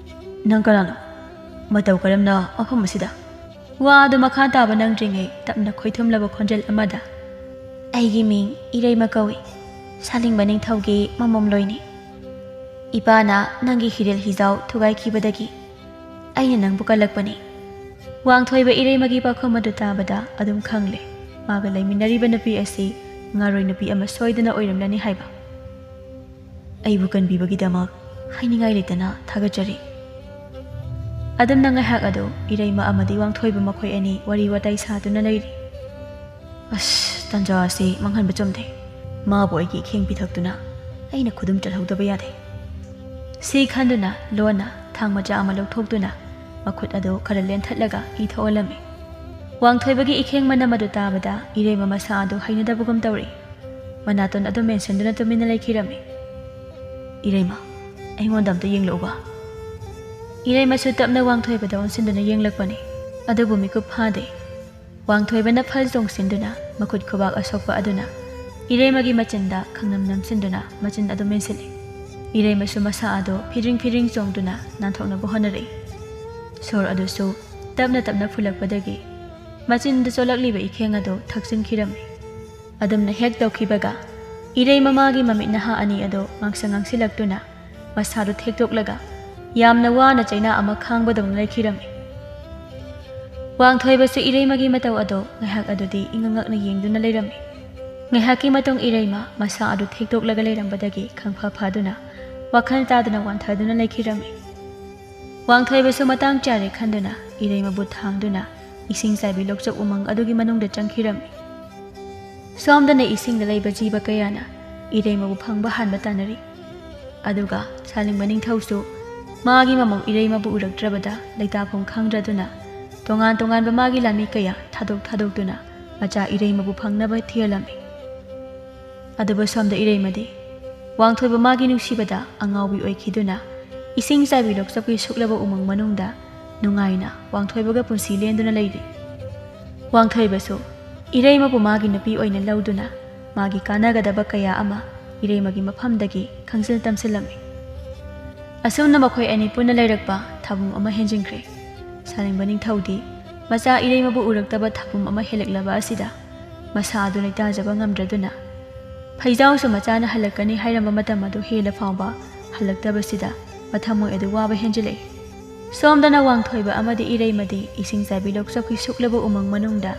"ꯅꯪ ꯀꯅꯥꯅꯣ? ꯃꯇꯧ ꯀꯔꯝꯅ ꯃꯐꯝ ꯑꯁꯤꯗ?" ꯋꯥ ꯑꯗꯨ ꯃꯈꯥ ꯇꯥꯕ ꯅꯪꯗ꯭ꯔꯤꯉꯩ ꯇꯞꯅ ꯈꯣꯏꯊꯨꯝꯂꯕ ꯈꯣꯟꯖꯦꯜ ꯑꯃꯗ, "ꯑꯩꯒꯤ ꯃꯤꯡ ꯏꯔꯩꯃ ꯀꯧꯏ, ꯁꯥꯂꯤꯡꯕ ꯅꯤꯡꯊꯧꯒꯤ ꯃꯃꯣꯝꯂꯣꯏꯅꯤ꯫ ꯏꯄꯥꯅ ꯅꯪꯒꯤ ꯍꯤꯔꯦꯜ ꯍꯤꯖꯥꯎ ꯊꯨꯒꯥꯏꯈꯤꯕꯗꯒꯤ ꯑꯩꯅ ꯅꯪꯕꯨ ꯀꯜꯂꯛꯄꯅꯤ." ꯋꯥꯡꯊꯣꯏꯕ ꯏꯔꯩꯃꯒꯤ ꯄꯥꯎꯈꯨꯝ ꯑꯗꯨ ꯇꯥꯕꯗ ꯑꯗꯨꯝ ꯈꯪꯂꯦ ꯃꯥꯒ ꯂꯩꯃꯤꯟꯅꯔꯤꯕ ꯅꯨꯄꯤ ꯑꯁꯤ ꯉꯥꯔꯣꯏ ꯅꯨꯄꯤ ꯑꯃ ꯁꯣꯏꯗꯅ ꯑꯣꯏꯔꯝꯂꯅꯤ ꯍꯥꯏꯕ꯫ "ꯑꯩꯕꯨ ꯀꯟꯕꯤꯕꯒꯤꯗꯃꯛ ꯍꯥꯏꯅꯤꯡꯉꯥꯏ ꯂꯩꯇꯅ ꯊꯥꯒꯠꯆꯔꯤ." ꯑꯗꯨꯝꯅ ꯉꯥꯏꯍꯥꯛ ꯑꯗꯨ ꯏꯔꯩꯃ ꯑꯃꯗꯤ ꯋꯥꯡꯊꯣꯏꯕ ꯃꯈꯣꯏ ꯑꯅꯤ ꯋꯥꯔꯤ ꯋꯥꯇꯥꯏ ꯁꯥꯗꯨꯅ ꯂꯩꯔꯤ꯫ "ꯇꯟꯖꯥ ꯑꯁꯤ ꯃꯥꯡꯍꯟꯕ ꯆꯨꯝꯗꯦ. ꯃꯥꯕꯨ ꯑꯩꯒꯤ ꯏꯈꯦꯡ ꯄꯤꯊꯛꯇꯨꯅ ꯑꯩꯅ ꯈꯨꯗꯨꯝ ꯆꯠꯍꯧꯗꯕ ꯌꯥꯗꯦ." ꯁꯤ ꯈꯟꯗꯨꯅ ꯂꯣꯟꯅ ꯊꯥꯡ ꯃꯆꯥ ꯑꯃ ꯂꯧꯊꯣꯛꯇꯨꯅ ꯃꯈꯨꯠ ꯑꯗꯨ ꯈꯔ ꯂꯦꯟꯊꯠꯂꯒ ꯏ ꯊꯣꯛꯍꯜꯂꯝꯃꯤ꯫ ꯋꯥꯡꯊꯣꯏꯕꯒꯤ ꯏꯈꯦꯡ ꯃꯅꯝ ꯑꯗꯨ ꯇꯥꯕꯗ ꯏꯔꯩꯃ ꯃꯁꯥ ꯑꯗꯨ ꯍꯩꯅꯗꯕꯒꯨꯝ ꯇꯧꯔꯤ꯫ ꯃꯅꯥꯇꯣꯟ ꯑꯗꯨ ꯃꯦꯟꯁꯤꯟꯗꯨꯅ ꯇꯨꯃꯤꯟꯅ ꯂꯩꯈꯤꯔꯝꯃꯤ꯫ "ꯏꯔꯩꯃ, ꯑꯩꯉꯣꯟꯗ ꯑꯝꯇ ꯌꯦꯡꯂꯛꯎꯕ." ꯏꯔꯩꯃꯁꯨ ꯇꯞꯅ ꯋꯥꯡꯊꯣꯏꯕꯗ ꯑꯣꯟꯁꯤꯟꯗꯨꯅ ꯌꯦꯡꯂꯛꯄꯅꯤ, ꯑꯗꯨꯕꯨ ꯃꯤꯀꯨꯞ ꯐꯥꯗꯦ꯫ ꯋꯥꯡꯊꯣꯏꯕꯅ ꯐꯜ ꯆꯣꯡꯁꯤꯟꯗꯨꯅ ꯃꯈꯨꯠ ꯈꯨꯕꯥꯛ ꯑꯁꯣꯛꯄ ꯑꯗꯨꯅ ꯏꯔꯩꯃꯒꯤ ꯃꯆꯤꯟꯗ ꯈꯪꯅꯝ ꯅꯝꯁꯤꯟꯗꯨꯅ ꯃꯆꯤꯟ ꯑꯗꯨ ꯃꯦꯟꯁꯤꯜꯂꯤ꯫ ꯏꯔꯩꯃꯁꯨ ꯃꯁꯥ ꯑꯗꯨ ꯐꯤꯗ꯭ꯔꯤꯡ ꯐꯤꯗ꯭ꯔꯤꯡ ꯆꯣꯡꯗꯨꯅ ꯅꯥꯟꯊꯣꯛꯅꯕ ꯍꯣꯠꯅꯔꯛꯏ꯫ ꯁꯣꯔ ꯑꯗꯨꯁꯨ ꯇꯞꯅ ꯇꯞꯅ ꯐꯨꯜꯂꯛꯄꯗꯒꯤ ꯃꯆꯤꯟꯗ ꯆꯣꯜꯂꯛꯂꯤꯕ ꯏꯈꯦꯡ ꯑꯗꯨ ꯊꯛꯆꯤꯟꯈꯤꯔꯝꯃꯤ꯫ ꯑꯗꯨꯝꯅ ꯍꯦꯛ ꯇꯧꯈꯤꯕꯒ ꯏꯔꯩꯃ ꯃꯥꯒꯤ ꯃꯃꯤꯠ ꯅꯍꯥ ꯑꯅꯤ ꯑꯗꯨ ꯉꯥꯡꯁꯤꯜꯂꯛꯇꯨꯅ ꯃꯁꯥꯗꯨ ꯊꯦꯛꯇꯣꯛꯂꯒ ꯌꯥꯝꯅ ꯋꯥꯅ ꯆꯩꯅꯥ ꯑꯃ ꯈꯥꯡꯕꯗꯧꯅ ꯂꯩꯈꯤꯔꯝꯃꯤ꯫ ꯋꯥꯡꯊꯣꯏꯕꯁꯨ ꯏꯔꯩꯃꯒꯤ ꯃꯇꯧ ꯑꯗꯨ ꯉꯥꯏꯍꯥꯛ ꯑꯗꯨꯗꯤ ꯏꯉꯛ ꯉꯛꯅ ꯌꯦꯡꯗꯨꯅ ꯂꯩꯔꯝꯃꯤ꯫ ꯉꯥꯏꯍꯥꯛꯀꯤ ꯃꯇꯨꯡ ꯏꯔꯩꯃ ꯃꯁꯥ ꯑꯗꯨ ꯊꯦꯛꯇꯣꯛꯂꯒ ꯂꯩꯔꯝꯕꯗꯒꯤ ꯈꯪꯐ ꯐꯗꯨꯅ ꯋꯥꯈꯜ ꯇꯥꯗꯨꯅ ꯋꯥꯟꯊꯗꯨꯅ ꯂꯩꯈꯤꯔꯝꯃꯤ꯫ ꯋꯥꯡꯊꯣꯏꯕꯁꯨ ꯃꯇꯥꯡ ꯆꯥꯔꯦ ꯈꯟꯗꯨꯅ ꯏꯔꯩꯃꯕꯨ ꯊꯥꯡꯗꯨꯅ ꯏꯁꯤꯡ ꯆꯥꯏꯕꯤ ꯂꯣꯛꯆꯞ ꯎꯃꯪ ꯑꯗꯨꯒꯤ ꯃꯅꯨꯡꯗ ꯆꯪꯈꯤꯔꯝꯃꯤ꯫ ꯁꯣꯝꯗꯅ ꯏꯁꯤꯡꯗ ꯂꯩꯕ ꯖꯤꯕ ꯀꯌꯥꯅ ꯏꯔꯩꯃꯕꯨ ꯐꯪꯕ ꯍꯥꯟꯕ ꯇꯥꯟꯅꯔꯤ꯫ ꯑꯗꯨꯒ ꯁꯥꯂꯤꯡꯕ ꯅꯤꯡꯊꯧꯁꯨ ꯃꯥꯒꯤ ꯃꯃꯧ ꯏꯔꯩꯃꯕꯨ ꯎꯔꯛꯇ꯭ꯔꯕꯗ ꯂꯩꯇꯥꯐꯝ ꯈꯪꯗ꯭ꯔꯗꯨꯅ ꯇꯣꯉꯥꯟ ꯇꯣꯉꯥꯟꯕ ꯃꯥꯒꯤ ꯂꯥꯟꯃꯤ ꯀꯌꯥ ꯊꯥꯗꯣꯛꯇꯨꯅ ꯃꯆꯥ ꯏꯔꯩꯃꯕꯨ ꯐꯪꯅꯕ ꯊꯤꯍꯜꯂꯝꯃꯤ꯫ ꯑꯗꯨꯕꯨ ꯁꯣꯝꯗ ꯏꯔꯩꯃꯗꯤ ꯋꯥꯡꯊꯣꯏꯕ ꯃꯥꯒꯤ ꯅꯨꯡꯁꯤꯕꯗ ꯑꯉꯥꯎꯕꯤ ꯑꯣꯏꯈꯤꯗꯨꯅ ꯏꯁꯤꯡ ꯆꯥꯏꯕꯤ ꯂꯣꯛꯆꯞꯀꯤ ꯁꯨꯛꯂꯕ ꯎꯃꯪ ꯃꯅꯨꯡꯗ ꯅꯨꯡꯉꯥꯏꯅ ꯋꯥꯡꯊꯣꯏꯕꯒ ꯄꯨꯟꯁꯤ ꯂꯦꯟꯗꯨꯅ ꯂꯩꯔꯤ꯫ ꯋꯥꯡꯊꯣꯏꯕꯁꯨ ꯏꯔꯩꯃꯕꯨ ꯃꯥꯒꯤ ꯅꯨꯄꯤ ꯑꯣꯏꯅ ꯂꯧꯗꯨꯅ ꯃꯥꯒꯤ ꯀꯥꯟꯅꯒꯗꯕ ꯀꯌꯥ ꯑꯃ ꯏꯔꯩꯃꯒꯤ ꯃꯐꯝꯗꯒꯤ ꯈꯪꯖꯤꯜ ꯇꯝꯁꯤꯜꯂꯝꯃꯤ꯫ ꯑꯁꯨꯝꯅ ꯃꯈꯣꯏ ꯑꯅꯤ ꯄꯨꯟꯅ ꯂꯩꯔꯛꯄ ꯊꯥꯕꯨꯡ ꯑꯃ ꯍꯦꯟꯖꯤꯟꯈ꯭ꯔꯦ꯫ ꯁꯥꯂꯤꯡꯕ ꯅꯤꯡꯊꯧꯗꯤ ꯃꯆꯥ ꯏꯔꯩꯃꯕꯨ ꯎꯔꯛꯇꯕ ꯊꯥꯕꯨꯡ ꯑꯃ ꯍꯦꯜꯂꯛꯂꯕ ꯑꯁꯤꯗ ꯃꯁꯥ ꯑꯗꯨ ꯂꯩꯇꯥꯖꯕ ꯉꯝꯗ꯭ꯔꯗꯨꯅ ꯐꯩꯖꯥꯎꯁꯨ ꯃꯆꯥꯅ ꯍꯜꯂꯛꯀꯅꯤ ꯍꯥꯏꯔꯝꯕ ꯃꯇꯝ ꯑꯗꯨ ꯍꯦꯜꯂ ꯐꯥꯎꯕ ꯍꯜꯂꯛꯇꯕꯁꯤꯗ ꯃꯊꯃꯣꯏ ꯑꯗꯨ ꯋꯥꯕ ꯍꯦꯟꯖꯤꯜꯂꯛꯏ꯫ ꯁꯣꯝꯗꯅ ꯋꯥꯡꯊꯣꯏꯕ ꯑꯃꯗꯤ ꯏꯔꯩꯃꯗꯤ ꯏꯁꯤꯡ ꯆꯥꯏꯕꯤ ꯂꯣꯛꯆꯞꯀꯤ ꯁꯨꯛꯂꯕ ꯎꯃꯪ ꯃꯅꯨꯡꯗ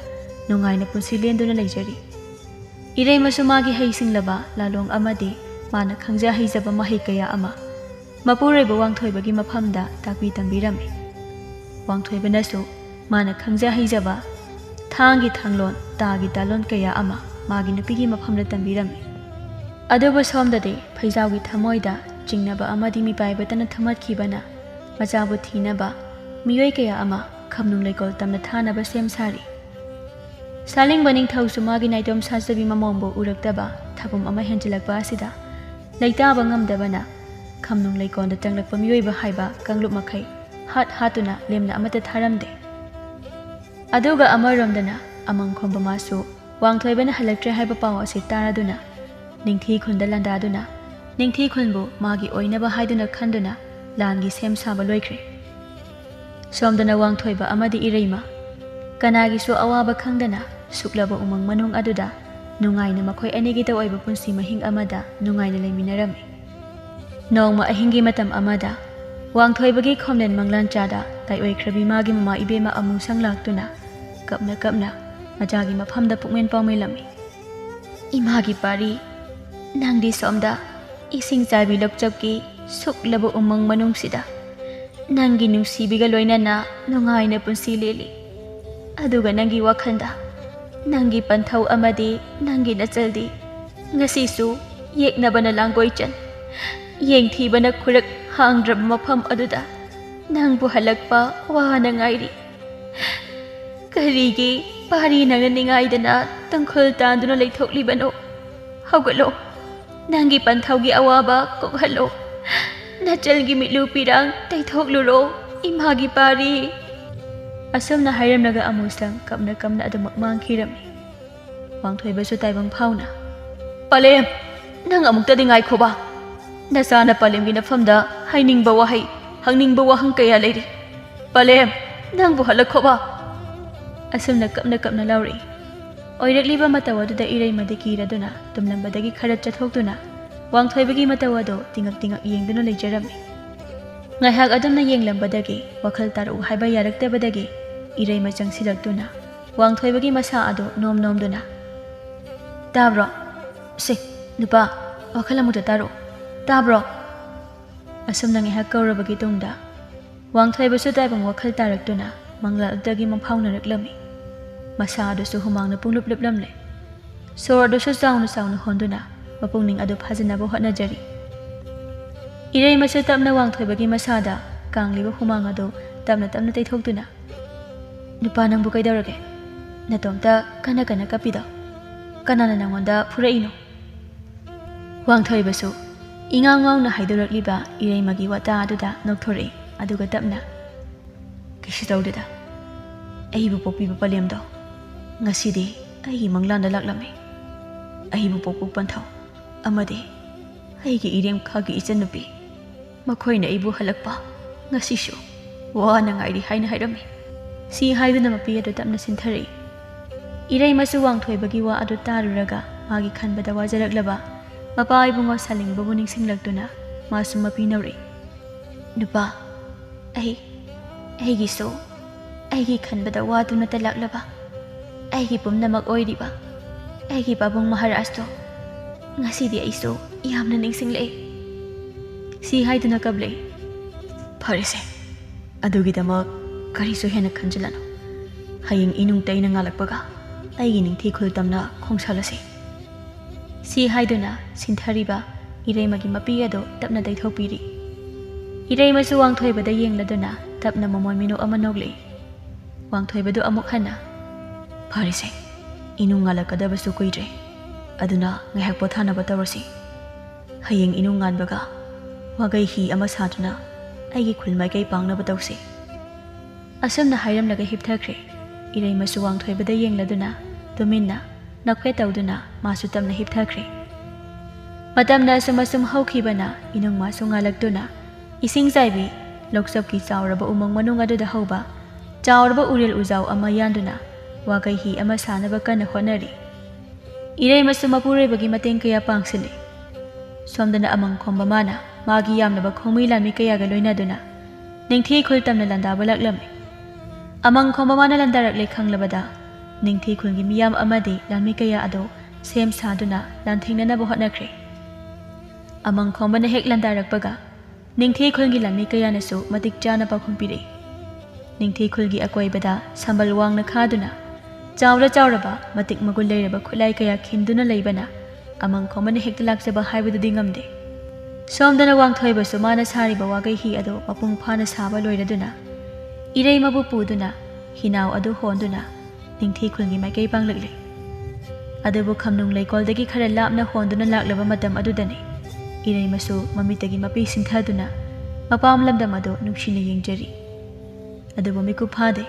ꯅꯨꯡꯉꯥꯏꯅ ꯄꯨꯟꯁꯤ ꯂꯦꯟꯗꯨꯅ ꯂꯩꯖꯔꯤ꯫ ꯏꯔꯩꯃꯁꯨ ꯃꯥꯒꯤ ꯍꯩꯁꯤꯡꯂꯕ ꯂꯥꯂꯣꯡ ꯑꯃꯗꯤ ꯃꯥꯅ ꯈꯪꯖ ꯍꯩꯖꯕ ꯃꯍꯩ ꯀꯌꯥ ꯑꯃ ꯃꯄꯨꯔꯣꯏꯕ ꯋꯥꯡꯊꯣꯏꯕꯒꯤ ꯃꯐꯝꯗ ꯇꯥꯛꯄꯤ ꯇꯝꯕꯤꯔꯝꯃꯤ꯫ ꯋꯥꯡꯊꯣꯏꯕꯅꯁꯨ ꯃꯥꯅ ꯈꯪꯖ ꯍꯩꯖꯕ ꯊꯥꯡꯒꯤ ꯊꯥꯡꯂꯣꯟ ꯇꯥꯒꯤ ꯇꯥꯂꯣꯟ ꯀꯌꯥ ꯑꯃ ꯃꯥꯒꯤ ꯅꯨꯄꯤꯒꯤ ꯃꯐꯝꯗ ꯇꯝꯕꯤꯔꯝꯃꯤ꯫ ꯑꯗꯨꯕꯨ ꯁꯣꯝꯗꯗꯤ ꯐꯩꯖꯥꯎꯒꯤ ꯊꯃꯣꯏꯗ ꯆꯤꯡꯅꯕ ꯑꯃꯗꯤ ꯃꯤꯄꯥꯏꯕꯇꯅ ꯊꯨꯝꯍꯠꯈꯤꯕꯅ ꯃꯆꯥꯕꯨ ꯊꯤꯅꯕ ꯃꯤꯑꯣꯏ ꯀꯌా ꯑꯃ ꯈꯝꯅꯨꯡ ꯂꯩꯀꯣꯜ ꯇꯝꯅ ꯊꯥꯅꯕ ꯁꯦꯝ ꯁꯥꯔꯤ꯫ ꯁꯥꯂꯤꯡꯕ ꯅꯤꯡꯊꯧꯁꯨ ꯃꯥꯒꯤ ꯅꯥꯏꯇꯣꯝ ꯁꯥꯖꯕꯤ ꯃꯃꯣꯝꯕꯨ ꯎꯔꯛꯇꯕ ꯊꯥꯕꯨꯝ ꯑꯃ ꯍꯦꯟꯖꯤꯜꯂꯛꯄ ꯑꯁꯤꯗ ꯂꯩꯇꯥꯕ ꯉꯝꯗꯕꯅ ꯈꯝꯅꯨꯡ ꯂꯩꯀꯣꯜꯗ ꯆꯪꯂꯛꯄ ꯃꯤꯑꯣꯏꯕ ꯍꯥꯏꯕ ꯀꯥꯡꯂꯨꯞ ꯃꯈꯩ ꯍꯥꯠꯇꯨꯅ ꯂꯦꯝꯅ ꯑꯃꯠꯇ ꯊꯥꯔꯝꯗꯦ꯫ ꯑꯗꯨꯒ ꯑꯃꯔꯣꯝꯗꯅ ꯑꯃꯪꯈꯣꯝꯕ ꯃꯥꯁꯨ ꯋꯥꯡꯊꯣꯏꯕꯅ ꯍꯜꯂꯛꯇ꯭ꯔꯦ ꯍꯥꯏꯕ ꯄꯥꯎ ꯑꯁꯤ ꯇꯥꯔꯗꯨꯅ ꯅꯤꯡꯊꯤ ꯈꯨꯟꯗ ꯂꯥꯟꯗꯥꯗꯨꯅ ꯅꯤꯡꯊꯤ ꯈꯨꯟꯕꯨ ꯃꯥꯒꯤ ꯑꯣꯏꯅꯕ ꯍꯥꯏꯗꯨꯅ ꯈꯟꯗꯨꯅ ꯂꯥꯟꯒꯤ ꯁꯦꯝ ꯁꯥꯕ ꯂꯣꯏꯈ꯭ꯔꯦ꯫ ꯁꯣꯝꯗꯅ ꯋꯥꯡꯊꯣꯏꯕ ꯑꯃꯗꯤ ꯏꯔꯩꯃ ꯀꯅꯥꯒꯤꯁꯨ ꯑꯋꯥꯕ ꯈꯪꯗꯅ ꯁꯨꯛꯂꯕ ꯎꯃꯪ ꯃꯅꯨꯡ ꯑꯗꯨꯗ ꯅꯨꯡꯉꯥꯏꯅ ꯃꯈꯣꯏ ꯑꯅꯤꯒꯤꯇ ꯑꯣꯏꯕ ꯄꯨꯟꯁꯤ ꯃꯍꯤꯡ ꯑꯃꯗ ꯅꯨꯡꯉꯥꯏꯅ ꯂꯩꯃꯤꯟꯅꯔꯝꯃꯤ꯫ ꯅꯣꯡꯃ ꯑꯍꯤꯡꯒꯤ ꯃꯇꯝ ꯑꯃꯗ ꯋꯥꯡꯊꯣꯏꯕꯒꯤ ꯈꯣꯝꯂꯦꯟ ꯃꯪꯂꯥꯟꯆꯥꯗ ꯇꯥꯏꯑꯣꯏꯈ꯭ꯔꯕꯤ ꯃꯥꯒꯤ ꯃꯃꯥ ꯏꯕꯦꯝꯃ ꯑꯃꯨꯁꯪ ꯂꯥꯛꯇꯨꯅ ꯀꯞꯅ ꯀꯞꯅ ꯃꯆꯥꯒꯤ ꯃꯐꯝꯗ ꯄꯨꯛꯃꯦꯟ ꯄꯥꯎꯃꯦꯜꯂꯝꯃꯤ꯫ "ꯏꯃꯥꯒꯤ ꯄꯥꯔꯤ, ꯅꯪꯗꯤ ꯁꯣꯝꯗ ꯏꯁꯤꯡ ꯆꯥꯏꯕꯤ ꯂꯣꯛꯆꯞꯀꯤ ꯁꯨꯛꯂꯕ ꯎꯃꯪ ꯃꯅꯨꯡꯁꯤꯗ ꯅꯪꯒꯤ ꯅꯨꯡꯁꯤꯕꯤꯒ ꯂꯣꯏꯅꯅ ꯅꯨꯡꯉꯥꯏꯅ ꯄꯨꯟꯁꯤ ꯂꯦꯜꯂꯤ꯫ ꯑꯗꯨꯒ ꯅꯪꯒꯤ ꯋꯥꯈꯜꯗ ꯅꯪꯒꯤ ꯄꯟꯊꯧ ꯑꯃꯗꯤ ꯅꯪꯒꯤ ꯅꯆꯜꯗꯤ Ngasisu yeknabana langgoy chan. Yengthibana khurak hangdrab mafam aduda nangbu halakpa wahana ngairi. Karigi pari nanganingaidana tangkhul tanduna leithoklibano. Haugatlo. Nangi panthaugi awaba kokhalo. Nachalgi mitlu pirang taithokluro imagi pari. Asam na hairam naga amusang kamna adu magmangkirami. Wangthoibasu taibang phauna. Palem, nang amukta dingay ko ba? Nasana palem ginafamda hainingba wahai, hangningba wahang kaya leiri. Palem, nang buhalak ko ba? Asam na kapna lauri. Oirakliba matawa duda iray madikira duna, tumlambadagi kharat chathok duna. Wangthoibagi matawa do tingak yengduna leijarami. Ngaihak adamna yenglambadagi, wakhal taru haiba yaraktabadagi, iray machang silagduna. Wangthoibagi masa ado nom duna. Tabro, se, nupa, wakhal amuta taru. Tabro. Asam na ngaihak kaurabagi tungda. Wangthoibasu taibang wakhal tarakduna, manglaagdagi mangphaunaraklami. Masa adusu humangna punglup-luplamle. Sor adusu sauna honduna, mapungning adu phajanabu hotnajari. Iray masu tapna wangthoibagi masada, kangliba humang adu tapna taithokduna. Nupa nangbu kaidaurage. Natomta kana kapido. Kanana nangonda phuraino. Wangthoibasu ingang-ngangna haidorakliba iray magi wata aduda nokthori aduga tapna. Kishi tawdida. Aibu pokpiba palemdo. Ngasidi aigi manglanda laklami. Aibu pokpuk panthau. Amadi aigi irem khagi ichanupi. Makhoina aibu halakpa. Ngasisu wana ngairi haina hairami. Si haiduna mapi adu tapna sinthari. Iray masu wangthoibagi wa adu taruraga magi khanbada wajaraklaba. Mapa ibungo salingbabu ningsinglagduna masu mapi nauri. Nupa aigisu aigi khanbada waduna talaklaba. Aigi pumnamak oiriba. Aigi babung Maharasto. Ngasidi aisu yamna ningsinglei. Si haiduna kable. Parise. Adugidamak karisu hena khanjalano. Haying inung tayna ngalakpaga. Aigi ningthi khultamna khongsalasi. Si haiduna sinthariba iray magi mapi ado tapna daithopiri. Iray masu wangthoibada yengladuna tapna momon minu amanogli. Wangthoibadu amuk hana. Parise. Inung ngalakadabasu kuidre. Aduna ngaihak pothanaba tawrasi. Haying inung nganbaga. Wagai hi ama saduna. Aigi khulmai kai pangnaba tawsi. Asam na hairam laga hipthakre. Iray masu wangthoibada yengladuna tuminna nakwe tawduna masu tamna hipthakre. Matamna sumasum haukhibana inung masu ngalakduna ising zaibi loksapki chauraba umang manung aduda hauba chauraba uril uzaw ama yanduna wagai hi ama sanaba kana honari. Iray masu mapurebagi mateng kaya pangsili. Somdana amang khomba mana magi yamnaba khomui lami kaya ga loinaduna ningthi khultamna landaba laklami. Amang khomba mana landarakle khanglabada ningthi khulgi miyam amadi lami kaya ado sem saduna lanthingnanaba hotnakre. Amang khomba na hek landarakpaga ningthi khulgi lami kaya nasu matik chana pakhunpire. Ningthi khulgi akoibada sambal wangna khaduna chauraba matik magul leiraba khulai kaya khinduna leibana amang khomba na hek laksaba haibadudi ngamde. Somdana wangthoibasu mana sariba wagai hi ado mapung phana saba loiraduna iray mabu puduna hinaw adu honduna ningthi khulgi maikei panglakle. Adubu khamnung leikoldagi khara lapna honduna laklaba matam adudani iray masu mamitagi mapi sinthaduna mapam lamdam adu nungshina yengjari. Adubu miku phade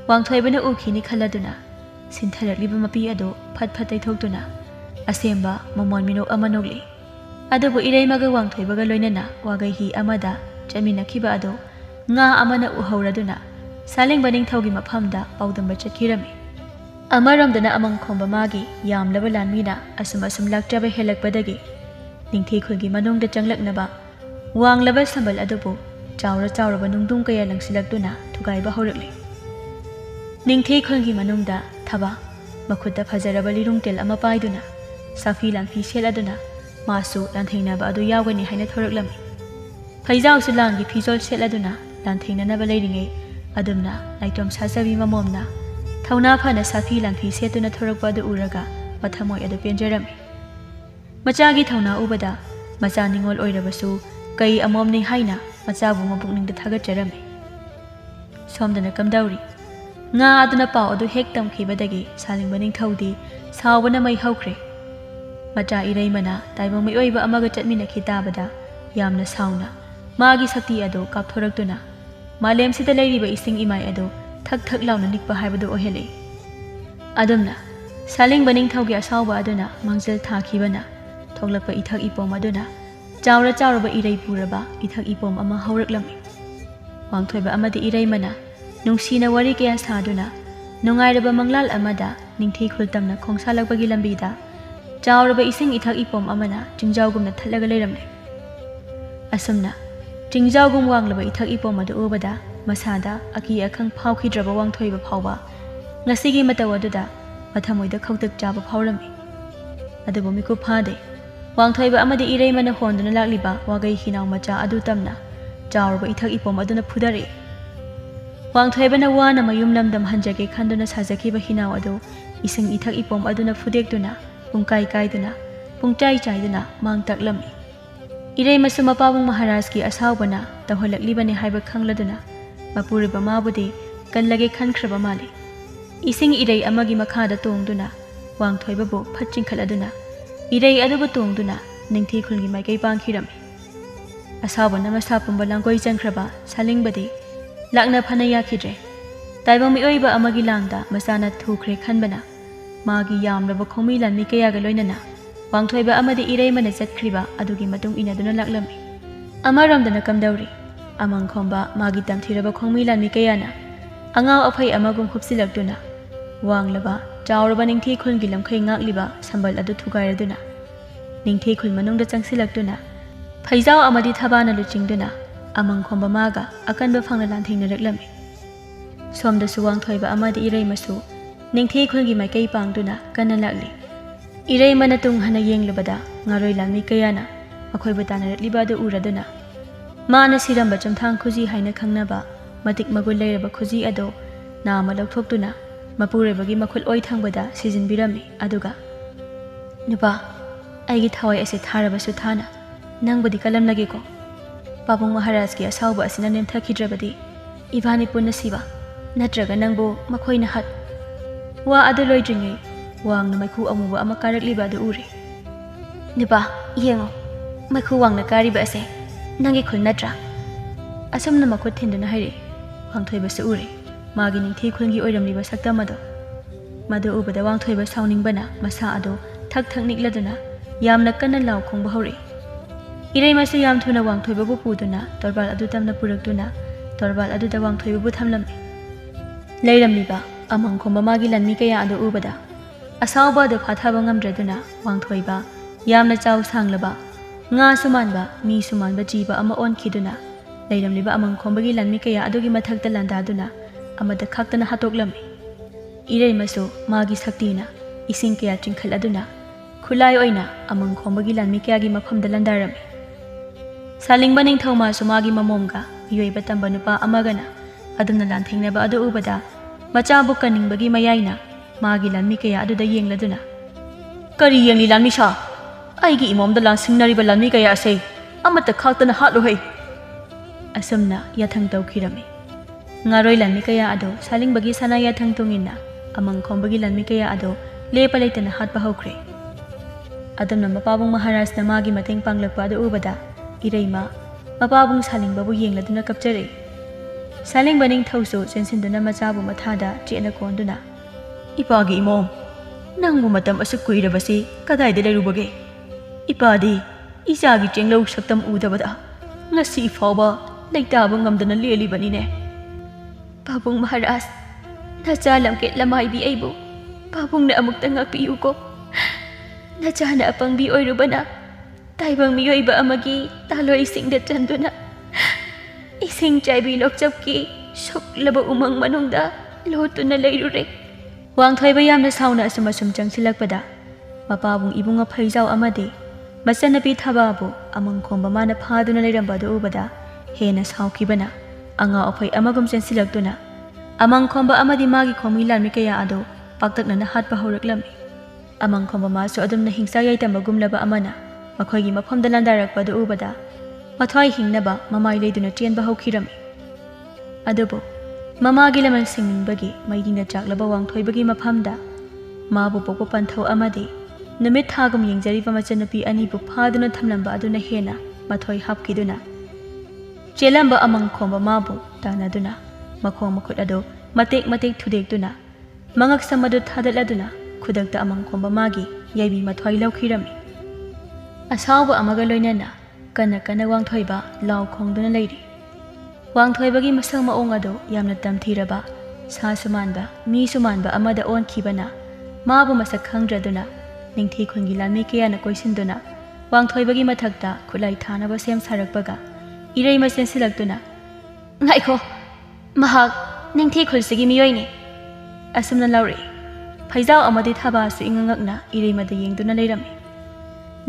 wangthoibana ukhini khaladuna sintharakliba mapi adu phat taithokduna asemba momon minok amanogli. Adubu iray maga wangthoibaga loinana wagai hi amada chaminakhiba adu nga amana uhauraduna saleng baning thaugi maphamda paudamba chakhirami. Amaramdana amang khomba magi yamlaba lanmina asum laktraba helakpadagi ningthi khulgi manungda changlaknaba wanglaba sambal adubu chauraba nungdung kaya langsilakduna thugaiba haurakli. Ningthi khulgi manungda thaba makhutta phajaraba lirungtel ama paiduna safi langfi seladuna masu lanthingnaba adu yawgani haina thoraklami. Phaijau sulangi phijol seladuna lanthingnanaba leiringe adumna laitom sasabi mamomna thauna phana safi langfi setuna thorakpa adu uraga mathamoi adu penjarami. Macagi thawna ubada macha ningol oirabasu kai amomni haina machabu mapukningda thagatjarame. Somdana kamdauri nga aduna pau adu hek tamkhibadagi salingba ningthawdi sawbana mai hawkhre. Macha iraimana taibang mai oiba amaga chatminakhi tabada yamna sauna magi sakti ado kapthoraktuna malemsida leiriba ising imai ado thak thak launa nikpa haibadu ohele. Adumna salingba ningthawgi asawba aduna mangjal thakhibana thoglakpa ithak ipom aduna chawra chawraba irai puraba ithak ipom ama hawraklami. Wangthoiba amadi iraimana nungsina wari kaya saduna nungairaba manglal amada ningthi khultamna khongsalakbagi lambida chawraba ising ithak ipom amana jingjawgumna thalaga leiramne. Asumna jingjawgum wanglaba ithak ipom adu ubada masada aki akhang phawkhidraba wangthoiba phawba ngasigi mataw aduda mathamoida khawtak chaba phawrami. Adubu miku phade wangthoiba amadi iraimana honduna lakliba wagai hinaw macha adu tamna chawraba ithak ipom aduna phudare. Wangthoibana wana mayum lamdam hanjage khanduna sajakiba hinaw adu ising ithak ipom aduna fudektuna pungkai kaiduna pungchai chaiduna mangtaklami. Irai masu mapabung Maharajki asawbana tawhalaklibani haiba khangladuna mapuriba mabudi kanlage khankraba mali. Ising irai amagi makhada tongduna wangthoibabu phatchingkhaladuna irai adubu tongduna ningthi khulgi maikai pangkhirami. Asawbana masapumba langkoi changkraba salingbadi lakna phana yakhidre. Taibang miyoiba amagi langda masana thukre khanbana magi yamlaba khomi lanmi kayaga loinana wangthoiba amadi iraimana chatkhriba adugi matung inaduna laklami. Amaramdana kamdauri amang khomba magi tamthiraba khomi lanmi kayana angaw aphai amagum khupsilaktuna wanglaba chawraba ningthi khulgi lamkhai ngakliba sambal adu thugairaduna ningthi khul manungda changsilaktuna phaijaw amadi thabana luchingduna amang khomba maga akanba phangna lanthingna raklami. Somda suwangthoiba amadi irai masu ningthi khulgi maikai pangduna kana lakli. Irai mana tung hana yenglubada ngaroi lammi kayana makhoiba tanaratliba adu uraduna mana siramba chamthang khuji haina khangnaba matik magul leiraba khuji ado nama laukthokduna mapurebagi makhul oi thangbada sijinbirami aduga nupa aigi thawai ase tharabasu thana nangbadi kalam lage ko Pabung Maharajki asawba asina nemthakidrabadi ibani punna siba natraga nangbo makhoina hat wa adu loidringai wangna maikhu amuba ama karakliba adu uri. Nipa yengo maikhu wangna kariba ase nangi khul natra asumna makhut thinduna haire wangthoiba se uri magi ningthi khulgi oiramliba saktamado madu ubada wangthoiba sauningbana masa ado thak thak nikladuna yamna kanna law khongba hori. Irai masu yam thuna wangthoiba bu puduna torbal adu tamna puraktuna torbal adu da wangthoiba bu thamlammi. Leiramliba amang khomba magi lanmi kaya adu ubada asawba da phathaba ngamdraduna wangthoiba yamna chaw sanglaba nga sumanba mi sumanba jiba ama onkhiduna leiramliba amang khombagi lanmi kaya adugi mathakta landaduna amada khaktana hatoklami. Irai masu magi saktina ising kaya chingkhaladuna khulai oina amang khombagi lanmi kayagi mafamda landarami. Salingba ningthawma sumagi mamomga yoiba tamba nupa amagana adumna lanthingnaba adu ubada machabu kaningbagi mayaina magi lanmi kaya aduda yengladuna kari yengli lanmi sha aigi imomda lansingnariba lanmi kaya ase amata khaktana hatlohei asumna yathang tawkhirami. Ngaroi lanmi kaya ado salingbagi sana yathang tungina amang khombagi lanmi kaya ado lepa leitana hatpa hawkhre. Adumna mapabung Maharajna magi mateng panglakpa adu ubada Iraima mapabung salingbabu yengladuna kapjare. Salingba ningthawsu chensinduna machabu mathada chena konduna ipagi imom nangbu matam asuk kuirabasi kadaida leirubage ipadi isagi chenglau saktam udabada ngasi fawba leitaba ngamdana lelibanine. Pabung Maharaj nacha lamket lamaibi aibu pabungna amukta ngakpiu ko nachana apangbi oirubana taibang miyoiba amagi taloi singda chanduna ising chaibi lokchapki suklaba umang manungda lotuna leirure. Wangthoiba yamna sauna asumasum changsilakpada mapabung ibunga phaijaw amadi masanapi thababu amang khomba mana phaduna leiramba adu ubada hena saukibana anga ophai amagum chensilaktuna amang khomba amadi magi khomi lanmi kaya ado paktakna hatpa horaklami. ꯑꯃꯪꯈꯣꯝꯕ ꯃꯥꯁꯨ ꯑꯗꯨꯝꯅ ꯍꯤꯡꯁꯥ ꯌꯥꯏꯇꯝꯕꯒꯨꯝꯂꯕ ꯑꯃꯅ ꯃꯈꯣꯏꯒꯤ ꯃꯐꯝꯗ ꯂꯥꯟꯗꯥꯔꯛꯄꯗꯨ ꯎꯕꯗ ꯃꯊ꯭ꯋꯥꯏ ꯍꯤꯡꯅꯕ ꯃꯃꯥꯏ ꯂꯩꯗꯨꯅ ꯆꯦꯟꯕ ꯍꯧꯈꯤꯔꯝꯃꯤ꯫ ꯑꯗꯨꯕꯨ ꯃꯃꯥꯒꯤ ꯂꯃꯟ ꯁꯤꯡꯅꯤꯡꯕꯒꯤ ꯃꯩꯗꯤꯡꯅ ꯆꯥꯛꯂꯕ ꯋꯥꯡꯊꯣꯏꯕꯒꯤ ꯃꯐꯝꯗ ꯃꯥꯕꯨ ꯄꯣꯛꯄ ꯄꯟꯊꯧ ꯑꯃꯗꯤ ꯅꯨꯃꯤꯠ ꯊꯥꯒꯨꯝ ꯌꯦꯡꯖꯔꯤꯕ ꯃꯆꯟꯅꯨꯄꯤ ꯑꯅꯤꯕꯨ ꯐꯥꯗꯨꯅ ꯊꯝꯂꯝꯕ ꯑꯗꯨꯅ ꯍꯦꯟꯅ ꯃꯊꯣꯏ ꯍꯥꯞꯈꯤꯗꯨꯅ ꯆꯦꯜꯂꯝꯕ ꯑꯃꯪꯈꯣꯝꯕ ꯃꯥꯕꯨ ꯇꯥꯟꯅꯗꯨꯅ ꯃꯈꯣꯡ ꯃꯈꯨꯠ ꯑꯗꯨ ꯃꯇꯦꯛ ꯃꯇꯦꯛ ꯊꯨꯗꯦꯛꯇꯨꯅ ꯃꯉꯛꯁꯝ ꯑꯗꯨ ꯊꯥꯗꯠꯂꯗꯨꯅ ꯈꯨꯗꯛꯇ ꯑꯃꯪꯈꯣꯝꯕ ꯃꯥꯒꯤ ꯌꯥꯏꯕꯤ ꯃꯊ꯭ꯋꯥꯏ ꯂꯧꯈꯤꯔꯝꯃꯤ꯫ ꯑꯁꯥꯎꯕ ꯑꯃꯒ ꯂꯣꯏꯅꯅ ꯀꯟꯅ ꯀꯟꯅ ꯋꯥꯡꯊꯣꯏꯕ ꯂꯥꯎ ꯈꯣꯡꯗꯨꯅ ꯂꯩꯔꯤ꯫ ꯋꯥꯡꯊꯣꯏꯕꯒꯤ ꯃꯁꯛ ꯃꯑꯣꯡ ꯑꯗꯨ ꯌꯥꯝꯅ ꯇꯝꯊꯤꯔꯕ ꯁꯥꯁꯨ ꯃꯥꯟꯕ ꯃꯤꯁꯨ ꯃꯥꯟꯕ ꯑꯃꯗ ꯑꯣꯟꯈꯤꯕꯅ ꯃꯥꯕꯨ ꯃꯁꯛ ꯈꯪꯗ꯭ꯔꯗꯨꯅ ꯅꯤꯡꯊꯤ ꯈꯨꯟꯒꯤ ꯂꯥꯟꯃꯤ ꯀꯌꯥꯅ ꯀꯣꯏꯁꯤꯟꯗꯨꯅ ꯋꯥꯡꯊꯣꯏꯕꯒꯤ ꯃꯊꯛꯇ ꯈꯨꯠꯂꯥꯏ ꯊꯥꯅꯕ ꯁꯦꯝ ꯁꯥꯔꯛꯄꯒ ꯏꯔꯩꯃ ꯆꯦꯟꯁꯤꯜꯂꯛꯇꯨꯅ "ꯉꯥꯏꯈꯣ, ꯃꯍꯥꯛ ꯅꯤꯡꯊꯤ ꯈꯨꯜꯁꯤꯒꯤ ꯃꯤꯑꯣꯏꯅꯤ" ꯑꯁꯨꯝꯅ ꯂꯥꯎꯔꯛꯏ꯫ ꯐꯩꯖꯥꯎ ꯑꯃꯗꯤ ꯊꯕꯥꯁꯨ ꯏꯉꯛꯉꯛꯅ ꯏꯔꯩꯃꯗ ꯌꯦꯡꯗꯨꯅ ꯂꯩꯔꯝꯃꯤ꯫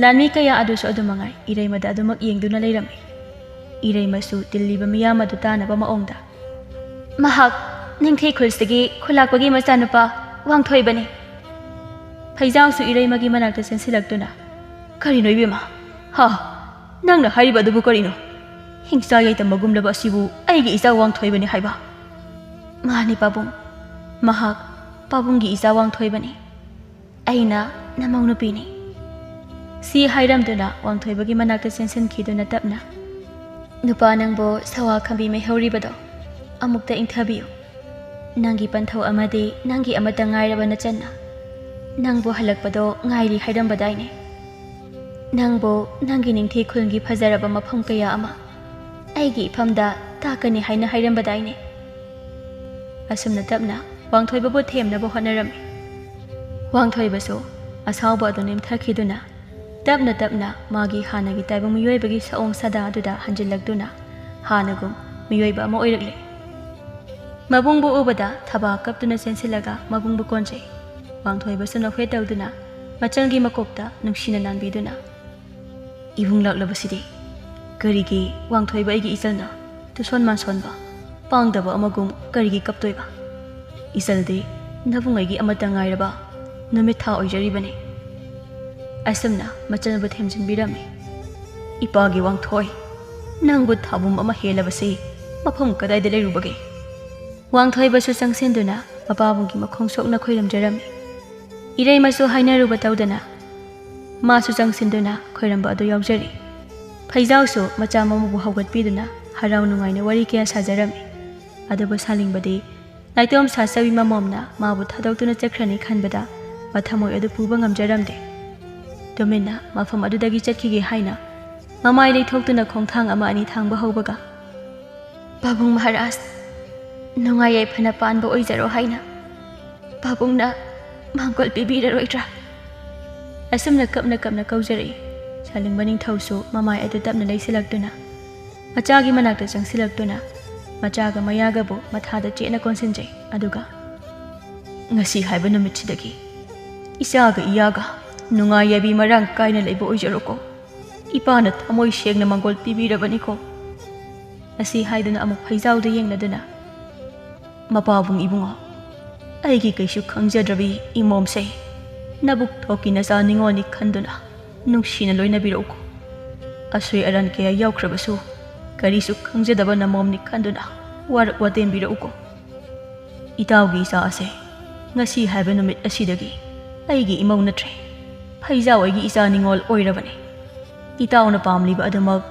ꯂꯥꯟꯃꯤ ꯀꯌꯥ ꯑꯗꯨꯁꯨ ꯑꯗꯨꯃꯉꯥꯏ ꯏꯔꯩꯃꯗ ꯑꯗꯨꯃꯛ ꯌꯦꯡꯗꯨꯅ ꯂꯩꯔꯝꯃꯤ꯫ ꯏꯔꯩꯃꯁꯨ ꯇꯤꯜꯂꯤꯕ ꯃꯤꯌꯥꯝ ꯑꯗꯨ ꯇꯥꯅꯕ ꯃꯑꯣꯡꯗ "ꯃꯍꯥꯛ ꯅꯤꯡꯊꯤ ꯈꯨꯜꯁꯤꯒꯤ ꯈꯨꯜꯂꯥꯛꯄꯒꯤ ꯃꯆꯥꯅꯨꯄꯥ ꯋꯥꯡꯊꯣꯏꯕꯅꯤ" ꯐꯩꯖꯥꯎꯁꯨ ꯏꯔꯩꯃꯒꯤ ꯃꯅꯥꯛꯇ ꯆꯦꯟꯁꯤꯜꯂꯛꯇꯨꯅ "ꯀꯔꯤꯅꯣ ꯏꯕꯦꯝꯃ? ꯍꯥ, ꯅꯪꯅ ꯍꯥꯏꯔꯤꯕ ꯑꯗꯨꯕꯨ ꯀꯔꯤꯅꯣ? ꯍꯤꯡꯆꯥ ꯌꯥꯏꯇꯝꯕꯒꯨꯝꯂꯕ ꯑꯁꯤꯕꯨ ꯑꯩꯒꯤ ꯏꯆꯥ ꯋꯥꯡꯊꯣꯏꯕꯅꯤ ꯍꯥꯏꯕ?" "ꯃꯥꯅꯤ ꯄꯥꯕꯨꯡ, ꯃꯍꯥꯛ ꯄꯥꯕꯨꯡꯒꯤ ꯏꯆꯥ ꯋꯥꯡꯊꯣꯏꯕꯅꯤ꯫ ꯑꯩꯅ ꯅꯃꯧ ꯅꯨꯄꯤꯅꯤ" ꯁꯤ ꯍꯥꯏꯔꯝꯗꯨꯅ ꯋꯥꯡꯊꯣꯏꯕꯒꯤ ꯃꯅꯥꯛꯇ ꯆꯦꯟꯁꯤꯟꯈꯤꯗꯨꯅ ꯇꯞꯅ "ꯅꯨꯄꯥ ꯅꯪꯕꯨ ꯁꯋꯥ ꯈꯝꯕꯤ ꯃꯩꯍꯧꯔꯤꯕꯗꯣ ꯑꯃꯨꯛꯇ ꯏꯪꯊꯕꯤꯌꯨ꯫ ꯅꯪꯒꯤ ꯄꯟꯊꯧ ꯑꯃꯗꯤ ꯅꯪꯒꯤ ꯑꯃꯠꯇ ꯉꯥꯏꯔꯕ ꯅꯆꯟꯅ ꯅꯪꯕꯨ ꯍꯜꯂꯛꯄꯗꯣ ꯉꯥꯏꯔꯤ ꯍꯥꯏꯔꯝꯕꯗꯥꯏꯅꯦ? ꯅꯪꯕꯨ ꯅꯪꯒꯤ ꯅꯤꯡꯊꯤ ꯈꯨꯜꯒꯤ ꯐꯖꯔꯕ ꯃꯐꯝ ꯀꯌꯥ ꯑꯃ ꯑꯩꯒꯤ ꯏꯐꯝꯗ ꯇꯥꯛꯀꯅꯤ ꯍꯥꯏꯅ ꯍꯥꯏꯔꯝꯕꯗꯥꯏꯅꯦ?" ꯑꯁꯨꯝꯅ ꯇꯞꯅ ꯋꯥꯡꯊꯣꯏꯕꯕꯨ ꯊꯦꯝꯅꯕ ꯍꯣꯠꯅꯔꯝꯃꯤ꯫ ꯋꯥꯡꯊꯣꯏꯕꯁꯨ ꯑꯁꯥꯎꯕ ꯑꯗꯨ ꯅꯦꯝꯊꯈꯤꯗꯨꯅ ꯇꯞꯅ ꯇꯞꯅ ꯃꯥꯒꯤ ꯍꯥꯟꯅꯒꯤ ꯇꯥꯏꯕꯪ ꯃꯤꯑꯣꯏꯕꯒꯤ ꯁꯑꯣꯡ ꯁꯥꯗꯥ ꯑꯗꯨꯗ ꯍꯟꯖꯤꯜꯂꯛꯇꯨꯅ ꯍꯥꯟꯅꯒꯨꯝ ꯃꯤꯑꯣꯏꯕ ꯑꯃ ꯑꯣꯏꯔꯛꯂꯦ꯫ ꯃꯕꯨꯡꯕꯨ ꯎꯕꯗ ꯊꯕꯥ ꯀꯞꯇꯨꯅ ꯆꯦꯟꯁꯤꯜꯂꯒ ꯃꯕꯨꯡꯕꯨ ꯀꯣꯟꯖꯩ꯫ ꯋꯥꯡꯊꯣꯏꯕꯁꯨ ꯅꯣꯛꯐꯦꯠ ꯇꯧꯗꯨꯅ ꯃꯆꯜꯒꯤ ꯃꯀꯣꯛꯇ ꯅꯨꯡꯁꯤꯅ ꯅꯥꯟꯕꯤꯗꯨꯅ "ꯏꯕꯨꯡ ꯂꯥꯛꯂꯕꯁꯤꯗꯤ ꯀꯔꯤꯒꯤ ꯋꯥꯡꯊꯣꯏꯕ ꯑꯩꯒꯤ ꯏꯆꯜꯅ ꯇꯨꯁꯣꯟ ꯃꯥꯟꯁꯣꯟꯕ ꯄꯥꯡꯗꯕ ꯑꯃꯒꯨꯝ ꯀꯔꯤꯒꯤ ꯀꯞꯇꯣꯏꯕ? ꯏꯆꯜꯗꯤ ꯅꯕꯨꯡꯉꯩꯒꯤ ꯑꯃꯠꯇ ꯉꯥꯏꯔꯕ ꯅꯨꯃꯤꯠ ꯊꯥ ꯑꯣꯏꯖꯔꯤꯕꯅꯤ" ꯑꯁꯨꯝꯅ ꯃꯆꯜꯕꯨ ꯊꯦꯝꯖꯤꯟꯕꯤꯔꯝꯃꯤ꯫ "ꯏꯄꯥꯒꯤ ꯋꯥꯡꯊꯣꯏ, ꯅꯪꯕꯨ ꯊꯥꯕꯨꯝ ꯑꯃ ꯍꯦꯜꯂꯕꯁꯤ ꯃꯐꯝ ꯀꯗꯥꯏꯗ ꯂꯩꯔꯨꯕꯒꯦ?" ꯋꯥꯡꯊꯣꯏꯕꯁꯨ ꯆꯪꯁꯤꯟꯗꯨꯅ ꯃꯄꯥꯕꯨꯡꯒꯤ ꯃꯈꯣꯡ ꯁꯣꯛꯅ ꯈꯣꯏꯔꯝꯖꯔꯝꯃꯤ꯫ ꯏꯔꯩꯃꯁꯨ ꯍꯥꯏꯅꯔꯨꯕ ꯇꯧꯗꯅ ꯃꯥꯁꯨ ꯆꯪꯁꯤꯟꯗꯨꯅ ꯈꯣꯏꯔꯝꯕ ꯑꯗꯨ ꯌꯥꯎꯖꯔꯤ꯫ ꯐꯩꯖꯥꯎꯁꯨ ꯃꯆꯥ ꯃꯃꯧꯕꯨ ꯍꯧꯒꯠꯄꯤꯗꯨꯅ ꯍꯔꯥꯎ ꯅꯨꯡꯉꯥꯏꯅ ꯋꯥꯔꯤ ꯀꯌꯥ ꯁꯥꯖꯔꯝꯃꯤ꯫ ꯑꯗꯨꯕꯨ ꯁꯥꯅꯤꯡꯕꯗꯤ ꯅꯥꯏꯇꯣꯝ ꯁꯥꯆꯧꯕꯤ ꯃꯃꯣꯝꯅ ꯃꯥꯕꯨ ꯊꯥꯗꯣꯛꯇꯨꯅ ꯆꯠꯈ꯭ꯔꯅꯤ ꯈꯟꯕꯗ ꯃꯊꯃꯣꯏ ꯑꯗꯨ ꯄꯨꯕ ꯉꯝꯖꯔꯝꯗꯦ꯫ ꯇꯨꯃꯤꯟꯅ ꯃꯐꯝ ꯑꯗꯨꯗꯒꯤ ꯆꯠꯈꯤꯒꯦ ꯍꯥꯏꯅ ꯃꯃꯥꯏ ꯂꯩꯊꯣꯛꯇꯨꯅ ꯈꯣꯡꯊꯥꯡ ꯑꯃ ꯑꯅꯤ ꯊꯥꯡꯕ ꯍꯧꯕꯒ "ꯄꯥꯕꯨꯡ ꯃꯍꯥꯔꯥꯖ, ꯅꯨꯡꯉꯥꯏ ꯌꯥꯏꯐꯅ ꯄꯥꯟꯕ ꯑꯣꯏꯖꯔꯣ ꯍꯥꯏꯅ ꯄꯥꯕꯨꯡꯅ ꯃꯥꯡꯒꯣꯜ ꯄꯤꯕꯤꯔꯔꯣꯏꯗ꯭ꯔꯥ?" ꯑꯁꯨꯝꯅ ꯀꯞꯅ ꯀꯞꯅ ꯀꯧꯖꯔꯛꯏ꯫ ꯁꯥꯅꯤꯡꯕ ꯅꯤꯡꯊꯧꯁꯨ ꯃꯃꯥꯏ ꯑꯗꯨ ꯇꯞꯅ ꯂꯩꯁꯤꯜꯂꯛꯇꯨꯅ ꯃꯆꯥꯒꯤ ꯃꯅꯥꯛꯇ ꯆꯪꯁꯤꯜꯂꯛꯇꯨꯅ ꯃꯆꯥꯒ ꯃꯌꯥꯒꯕꯨ ꯃꯊꯥꯗ ꯆꯦꯠꯅ ꯀꯣꯟꯁꯤꯟꯖꯩ꯫ ꯑꯗꯨꯒ "ꯉꯁꯤ ꯍꯥꯏꯕ ꯅꯨꯃꯤꯠꯁꯤꯗꯒꯤ ꯏꯆꯥꯒ ꯏꯌꯥꯒ ꯅꯨꯡꯉꯥꯏ ꯌꯥꯏꯕꯤ ꯃꯔꯥꯡ ꯀꯥꯏꯅ ꯂꯩꯕ ꯑꯣꯏꯖꯔꯣꯀꯣ꯫ ꯏꯄꯥꯅ ꯊꯃꯣꯏ ꯁꯦꯡꯅ ꯃꯥꯡꯒꯣꯜ ꯄꯤꯕꯤꯔꯕꯅꯤꯀꯣ" ꯑꯁꯤ ꯍꯥꯏꯗꯨꯅ ꯑꯃꯨꯛ ꯐꯩꯖꯥꯎꯗ ꯌꯦꯡꯂꯗꯨꯅ "ꯃꯄꯥꯕꯨꯡ ꯏꯕꯨꯡꯉꯣ, ꯑꯩꯒꯤ ꯀꯩꯁꯨ ꯈꯪꯖꯗ꯭ꯔꯕꯤ ꯏꯃꯣꯝꯁꯦ ꯅꯕꯨꯛ ꯊꯣꯛꯀꯤ ꯅꯆꯥ ꯅꯤꯉꯣꯜꯅꯤ ꯈꯟꯗꯨꯅ ꯅꯨꯡꯁꯤꯅ ꯂꯣꯏꯅꯕꯤꯔꯛꯎꯀꯣ꯫ ꯑꯁꯣꯏ ꯑꯔꯥꯟꯀꯌꯥ ꯌꯥꯎꯈ꯭ꯔꯕꯁꯨ ꯀꯔꯤꯁꯨ ꯈꯪꯖꯗꯕ ꯅꯃꯣꯝꯅꯤ ꯈꯟꯗꯨꯅ ꯋꯥꯔꯛ ꯋꯥꯇꯦꯝꯕꯤꯔꯛꯎꯀꯣ꯫ ꯏꯇꯥꯎꯒꯤ ꯏꯆꯥ ꯑꯁꯦ ꯉꯁꯤ ꯍꯥꯏꯕ ꯅꯨꯃꯤꯠ ꯑꯁꯤꯗꯒꯤ ꯑꯩꯒꯤ ꯏꯃꯧ ꯅꯠꯇ꯭ꯔꯦ, ꯐꯩꯖꯥꯎ ꯑꯩꯒꯤ ꯏꯆꯥ ꯅꯤꯉꯣꯜ ꯑꯣꯏꯔꯕꯅꯤ꯫ ꯏꯇꯥꯎꯅ ꯄꯥꯝꯂꯤꯕ ꯑꯗꯨꯃꯛ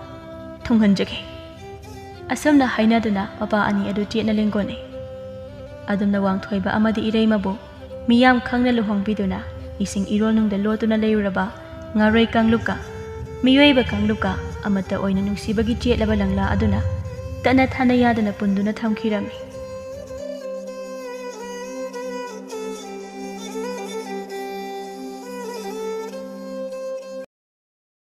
ꯊꯨꯡꯍꯟꯖꯒꯦ" ꯑꯁꯨꯝꯅ ꯍꯥꯏꯅꯗꯨꯅ ꯃꯄꯥ ꯑꯅꯤ ꯑꯗꯨ ꯆꯦꯠꯅ ꯂꯦꯡꯒꯣꯟꯅꯩ꯫ ꯑꯗꯨꯝꯅ ꯋꯥꯡꯊꯣꯏꯕ ꯑꯃꯗꯤ ꯏꯔꯩꯃꯕꯨ ꯃꯤꯌꯥꯝ ꯈꯪꯅ ꯂꯨꯍꯣꯡꯕꯤꯗꯨꯅ ꯏꯁꯤꯡ ꯏꯔꯣꯜꯅꯨꯡꯗ ꯂꯣꯠꯇꯨꯅ ꯂꯩꯔꯨꯔꯕ ꯉꯥꯔꯣꯏ ꯀꯥꯡꯂꯨꯞꯀ ꯃꯤꯑꯣꯏꯕ ꯀꯥꯡꯂꯨꯞꯀ ꯑꯃꯠꯇ ꯑꯣꯏꯅ ꯅꯨꯡꯁꯤꯕꯒꯤ ꯆꯦꯠꯂꯕ ꯂꯪꯂꯥ ꯑꯗꯨꯅ ꯇꯠꯅ ꯊꯥꯅ ꯌꯥꯗꯅ ꯄꯨꯟꯗꯨꯅ ꯊꯝꯈꯤꯔꯝꯃꯤ꯫